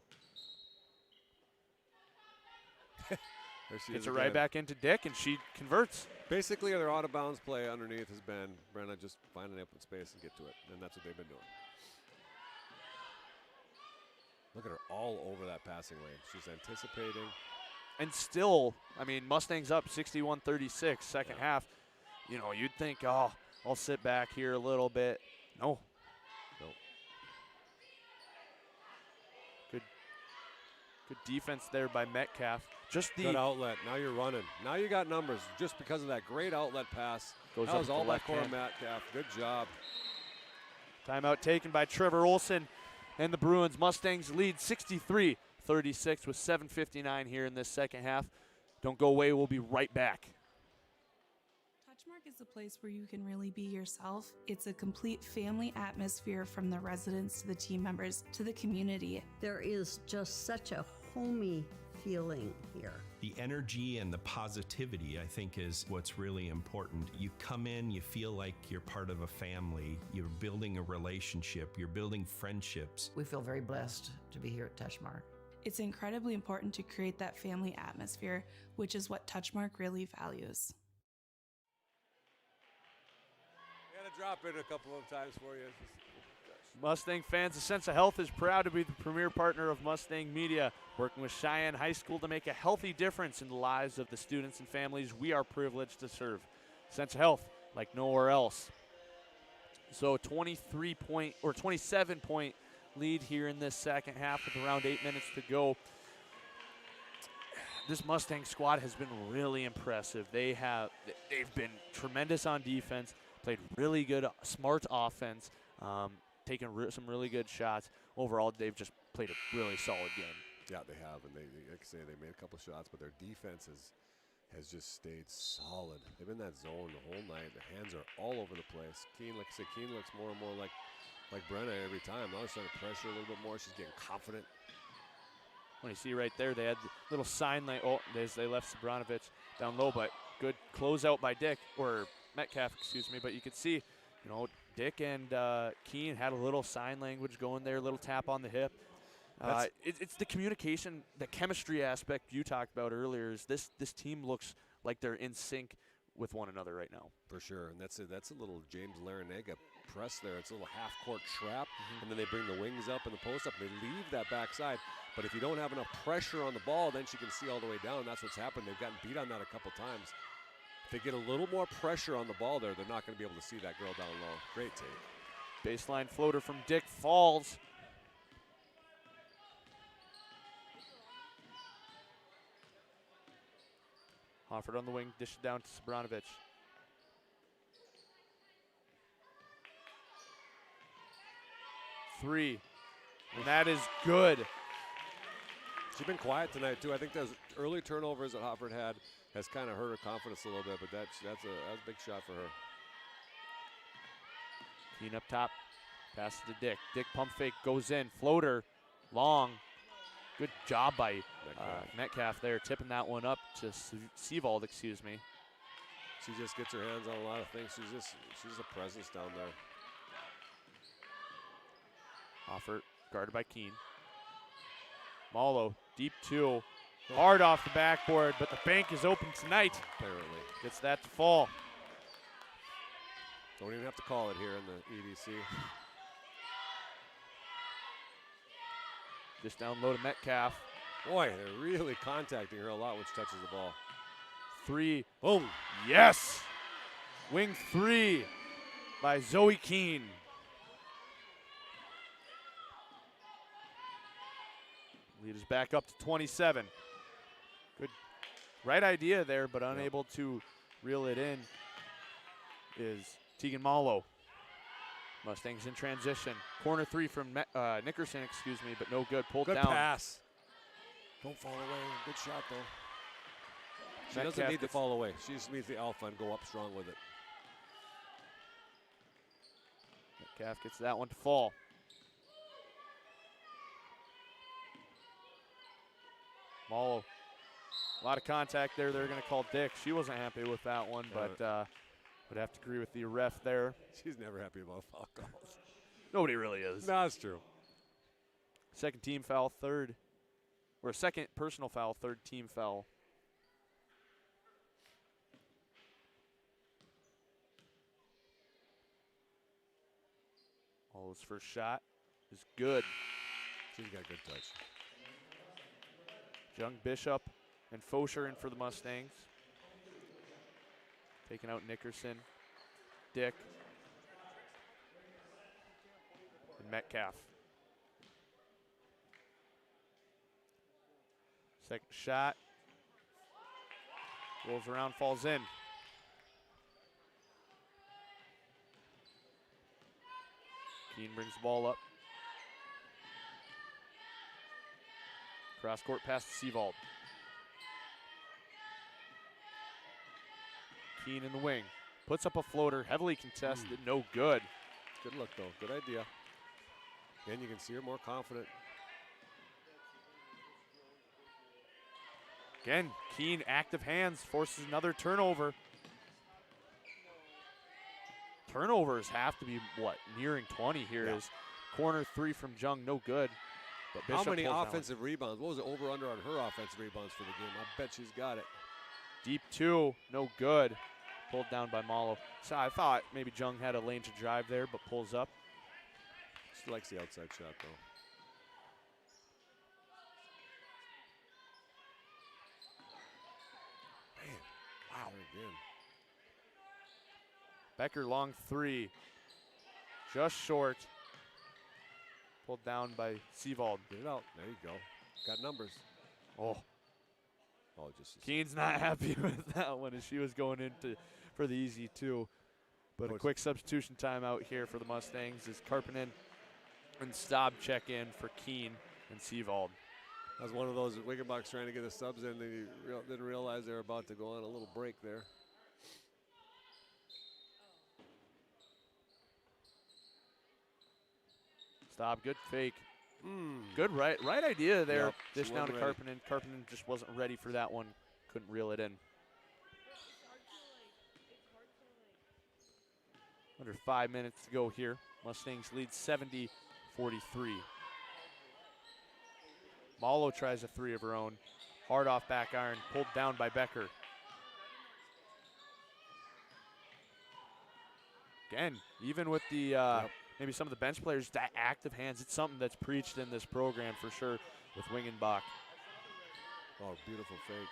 Gets it right back into Dick, and she converts. Basically, their out-of-bounds play underneath has been Brenna just finding open space and get to it, and that's what they've been doing. Look at her all over that passing lane. She's anticipating. And still, I mean, Mustangs up 61-36, second half. You know, you'd think, oh, I'll sit back here a little bit. No. Good defense there by Metcalf. Just the good outlet. Now you're running. Now you got numbers just because of that great outlet pass. That was all that Cora Metcalf. Good job. Timeout taken by Trevor Olson and the Bruins. Mustangs lead 63-36 with 7:59 here in this second half. Don't go away. We'll be right back. Touchmark is a place where you can really be yourself. It's a complete family atmosphere from the residents to the team members to the community. There is just such a homey feeling here. The energy and the positivity, I think, is what's really important. You come in, you feel like you're part of a family. You're building a relationship. You're building friendships. We feel very blessed to be here at Touchmark. It's incredibly important to create that family atmosphere, which is what Touchmark really values. I had to drop it a couple of times for you. Mustang fans, Essentia Health is proud to be the premier partner of Mustang Media, working with Sheyenne High School to make a healthy difference in the lives of the students and families we are privileged to serve. Essentia Health, like nowhere else. So 27-point lead here in this second half with around 8 minutes to go. This Mustang squad has been really impressive. They've been tremendous on defense, played really good, smart offense. Taken some really good shots. Overall, they've just played a really solid game. Yeah, they have, and they, like I say, they made a couple shots, but their defense has just stayed solid. They've been in that zone the whole night. Their hands are all over the place. Keene, like I said, Keene looks more and more like Brenna every time. Now she's starting to pressure a little bit more. She's getting confident. When you see right there, they had the little sign lane. Oh, they left Sabranovich down low, but good closeout by Metcalf, excuse me. But you could see, you know, Dick and Keene had a little sign language going there, a little tap on the hip. It's the communication, the chemistry aspect you talked about earlier. Is this team looks like they're in sync with one another right now. For sure, and that's a little James Larinaga press there. It's a little half-court trap, and then they bring the wings up and the post up. They leave that backside, but if you don't have enough pressure on the ball, then she can see all the way down. That's what's happened. They've gotten beat on that a couple times. If they get a little more pressure on the ball there, they're not going to be able to see that girl down low. Great take. Baseline floater from Dick falls. Hofford on the wing, dish it down to Sabranovich. Three, and that is good. She's been quiet tonight too. I think those early turnovers that Hofford had has kind of hurt her confidence a little bit, but that's a big shot for her. Keene up top, passes to Dick. Dick pump fake goes in, floater, long. Good job by Metcalf there, tipping that one up to Seavold, excuse me. She just gets her hands on a lot of things. She's a presence down there. Hoffert guarded by Keene. Malo, deep two. Hard off the backboard, but the bank is open tonight. Apparently. Gets that to fall. Don't even have to call it here in the EDC. Just down low to Metcalf. Boy, they're really contacting her a lot when she touches the ball. Three. Boom. Yes! Wing three by Zoe Keene. Lead is back up to 27. Good right idea there, but unable to reel it in is Tegan Malo. Mustangs in transition. Corner three from Nickerson, excuse me, but no good. Pulled good down. Good pass. Don't fall away. Good shot, though. She doesn't need to fall away. She just needs the alpha and go up strong with it. Metcalf gets that one to fall. Malo, a lot of contact there. They're going to call Dick. She wasn't happy with that one, but would have to agree with the ref there. She's never happy about foul calls. Nobody really is. No, that's true. Second team foul, third. Or second personal foul, third team foul. Malo's first shot is good. She's got a good touch. Jung, Bishop, and Fosher in for the Mustangs. Taking out Nickerson, Dick, and Metcalf. Second shot. Rolls around, falls in. Keene brings the ball up. Cross court pass to Seavold. Keene in the wing. Puts up a floater, heavily contested, no good. Good look, though. Good idea. Again, you can see her more confident. Again, Keene, active hands, forces another turnover. Turnovers have to be, what, nearing 20 here. Yeah. Is corner three from Jung, no good. But Bishop how many pulls that one. offensive rebounds? What was it, over/under on her offensive rebounds for the game? I bet she's got it. Deep two, no good. Pulled down by Malo. So I thought maybe Jung had a lane to drive there, but pulls up. She likes the outside shot, though. Man, wow. Again. Becker long three. Just short. Pulled down by Seavold. Get it out. There you go. Got numbers. Oh. Oh, just Keene's not happy with that one as she was going into for the easy two. But a quick substitution timeout here for the Mustangs as Karpinen and Staub check in for Keene and Seavold. That was one of those Wiggenbach's trying to get the subs in. They didn't realize they were about to go on a little break there. Staub, good fake. Good right idea there. Yep, Dish she down to wasn't ready. Karpinen. Karpinen just wasn't ready for that one. Couldn't reel it in. Under 5 minutes to go here. Mustangs lead 70-43. Malo tries a three of her own. Hard off back iron, pulled down by Becker. Again, even with the maybe some of the bench players, that active hands, it's something that's preached in this program for sure with Wingenbach. Oh, beautiful fake.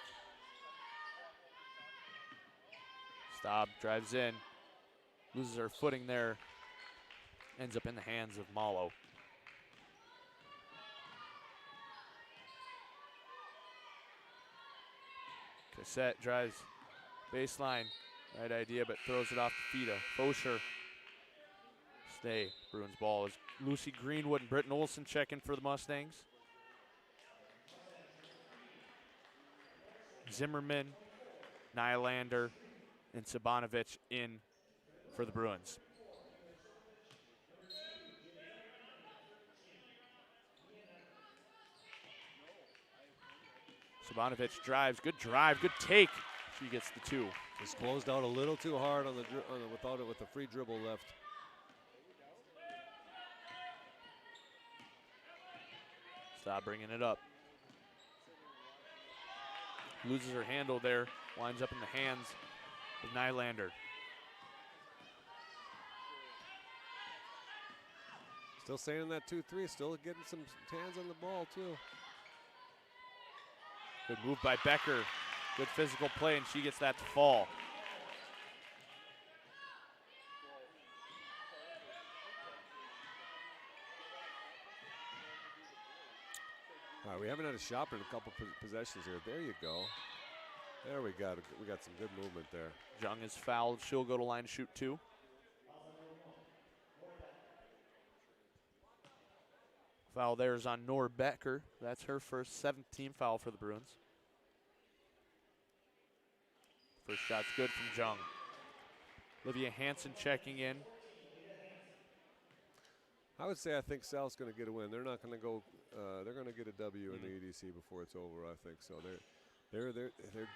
Staub drives in, loses her footing there, ends up in the hands of Malo. Cassette drives baseline, right idea, but throws it off to Fida. Fosher. Stay. Bruins ball is Lucy Greenwood and Britton Olsen checking for the Mustangs. Zimmerman, Nylander, and Sabanovich in for the Bruins. Sabanovich drives, good drive, good take. She gets the two. Just closed out a little too hard on without it with the free dribble left. Stop bringing it up. Loses her handle there, winds up in the hands of Nylander. Still staying in that 2-3, still getting some hands on the ball too. Good move by Becker. Good physical play, and she gets that to fall. All right, we haven't had a shot in a couple possessions here. There you go. There we got some good movement there. Jung is fouled. She'll go to line to shoot two. Foul there is on Nora Becker. That's her first 7th-team foul for the Bruins. First shot's good from Jung. Olivia Hansen checking in. I would say I think Sal's going to get a win. They're not going to go a W in the EDC before it's over. I think so. They're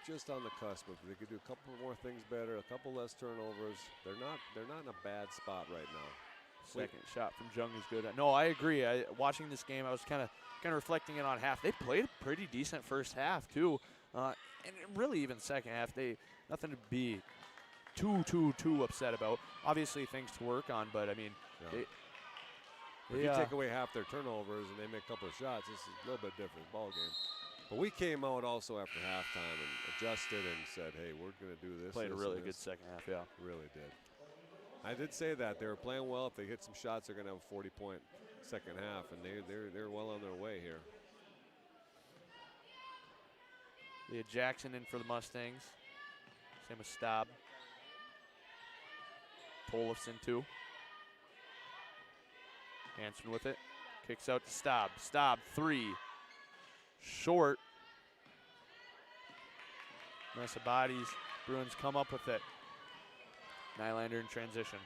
just on the cusp. If they could do a couple more things better, a couple less turnovers, they're not in a bad spot right now. Second shot from Jung is good. No, I agree. Watching this game, I was kind of reflecting it on half. They played a pretty decent first half too, and really even second half. Nothing to be too upset about. Obviously things to work on, but I mean, if you take away half their turnovers and they make a couple of shots, this is a little bit different ball game. But we came out also after halftime and adjusted and said, hey, we're going to do this. Played a really good second half, yeah. Really did. I did say that. They were playing well. If they hit some shots, they're going to have a 40-point second half, and they're well on their way here. Leah Jackson in for the Mustangs. Same with Staub. Tollefson too. Hanson with it. Kicks out to Staub. Staub, 3. Short. Mess of bodies. Bruins come up with it. Nylander in transition.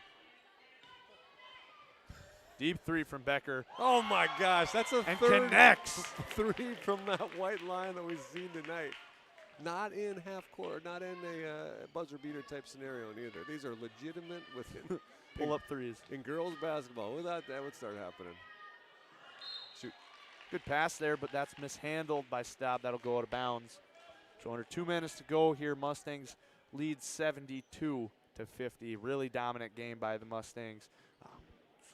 Deep 3 from Becker. Oh my gosh, that's a and third connects. 3 from that white line that we've seen tonight. Not in half court, not in a buzzer beater type scenario either. These are legitimate with pull up threes in girls basketball. Without that would start happening. Shoot. Good pass there, but that's mishandled by Staub. That'll go out of bounds. So under 2 minutes to go here, Mustangs lead 72-50. Really dominant game by the Mustangs.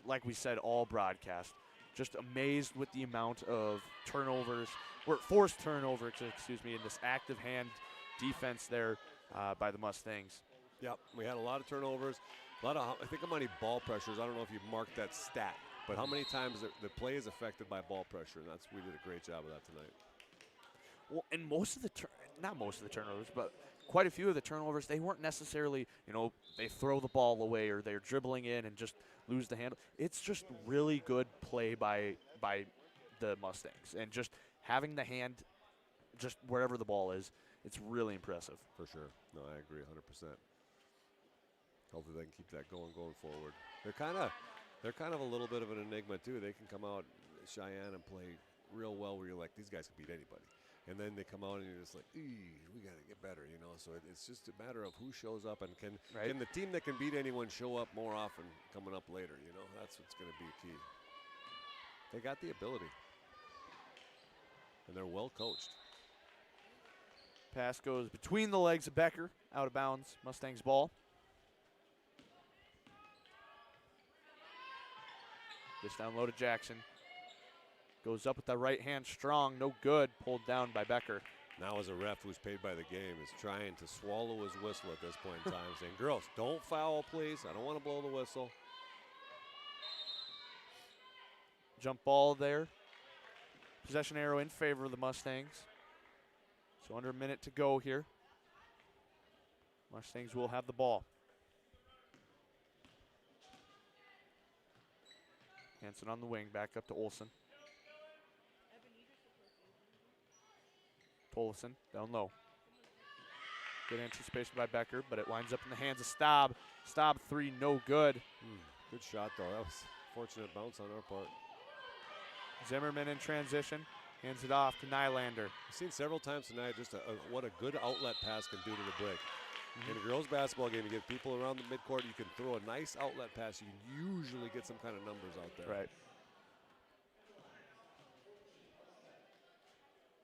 Like we said, all broadcast. Just amazed with the amount of turnovers, or forced turnovers, excuse me, in this active hand defense there by the Mustangs. Yep, we had a lot of turnovers. I think how many ball pressures. I don't know if you've marked that stat, but how many times the play is affected by ball pressure, and we did a great job of that tonight. Well, and not most of the turnovers, but quite a few of the turnovers, they weren't necessarily, they throw the ball away or they're dribbling in and just lose the handle. It's just really good play by the Mustangs, and just having the hand just wherever the ball is, it's really impressive. For sure. No, I agree 100%. Hopefully they can keep that going forward. They're kind of a little bit of an enigma too. They can come out, Cheyenne, and play real well where you're like, these guys can beat anybody. And then they come out and you're just like, we got to get better, So it's just a matter of who shows up, and can the team that can beat anyone show up more often coming up later, That's what's going to be key. They got the ability. And they're well coached. Pass goes between the legs of Becker, out of bounds, Mustangs ball. This down low to Jackson. Goes up with the right hand strong, no good, pulled down by Becker. Now as a ref who's paid by the game is trying to swallow his whistle at this point in time, saying, girls, don't foul, please. I don't want to blow the whistle. Jump ball there. Possession arrow in favor of the Mustangs. So under a minute to go here. Mustangs will have the ball. Hanson on the wing, back up to Olsen. Tollefson down low. Good anticipation by Becker, but it winds up in the hands of Staub. Staub 3, no good. Good shot, though. That was a fortunate bounce on our part. Zimmerman in transition. Hands it off to Nylander. I've seen several times tonight just what a good outlet pass can do to the break. In a girls' basketball game, you get people around the midcourt, you can throw a nice outlet pass. You can usually get some kind of numbers out there. Right.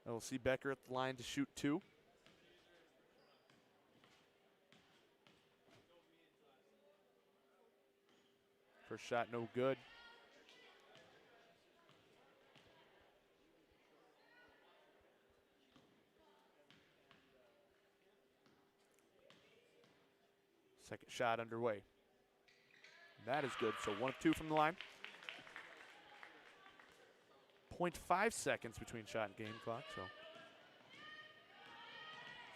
And we'll see Becker at the line to shoot 2. First shot, no good. Second shot underway. That is good. So 1 of 2 from the line. 0.5 seconds between shot and game clock. So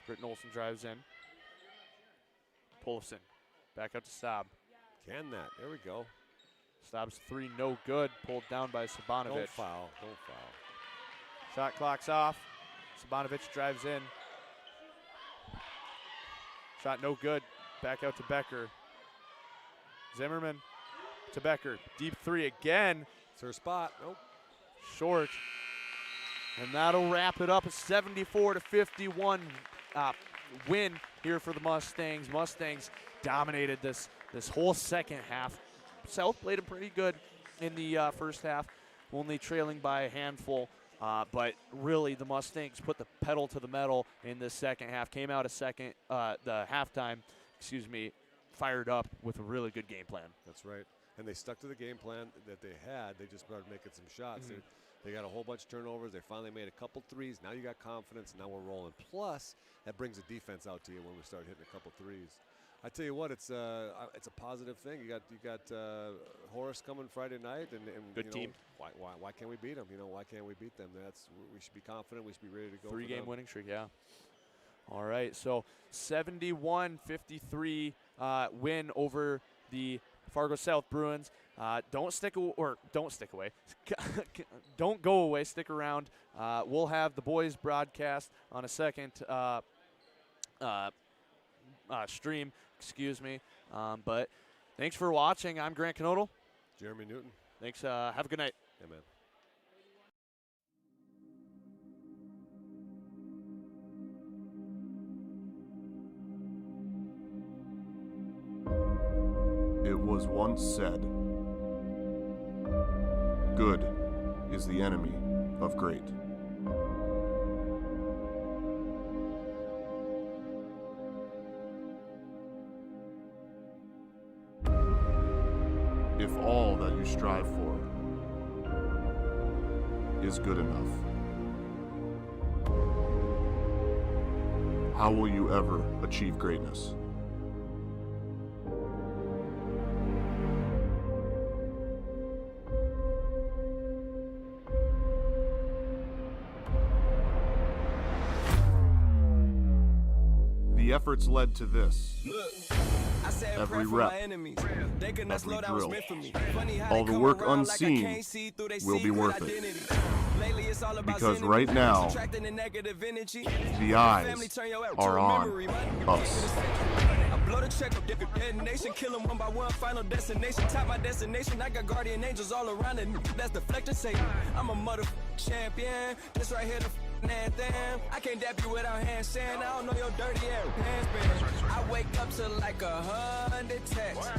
Britton Olsen drives in. Tollefson back out to Staub. Can that? There we go. Staub's 3, no good. Pulled down by Sabanovic. Don't foul. Don't foul. Shot clock's off. Sabanovic drives in. Shot no good. Back out to Becker. Zimmerman to Becker. Deep 3 again. It's her spot. Nope. Short. And that'll wrap it up. A 74-51 win here for the Mustangs. Mustangs dominated this whole second half. South played them pretty good in the first half, only trailing by a handful. But really, the Mustangs put the pedal to the metal in the second half. Came out the halftime, fired up with a really good game plan. That's right. And they stuck to the game plan that they had. They just started making some shots. Mhm. They got a whole bunch of turnovers. They finally made a couple threes. Now you got confidence. Now we're rolling. Plus, that brings the defense out to you when we start hitting a couple threes. I tell you what, it's a positive thing. You got Horace coming Friday night, and good team. Why can't we beat them? Why can't we beat them? We should be confident. We should be ready to go. 3-game winning streak, yeah. All right, so 71-53 win over the Fargo South Bruins. Don't go away. Stick around. We'll have the boys broadcast on a second stream. But thanks for watching. I'm Grant Knodel. Jeremy Newton. Thanks. Have a good night. Yeah, man. It was once said, good is the enemy of great. If all that you strive for is good enough, how will you ever achieve greatness? The efforts led to this. Every rep, every drill, all the work unseen will be worth it. Because right now, the eyes are on us. Blow the check up, detonation, kill them one by one, final destination, top my destination, I got guardian angels all around it, that's deflecting, say, I'm a motherfucking champion, this right here the anthem, I can't dap you without handstand, I don't know your dirty ass hands, I wake up to like 100 texts,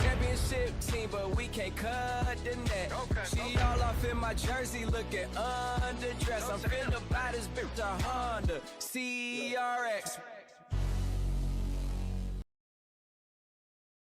championship team, but we can't cut the net, she all off in my jersey, looking underdressed, I'm finna buy this bitch a Honda CRX.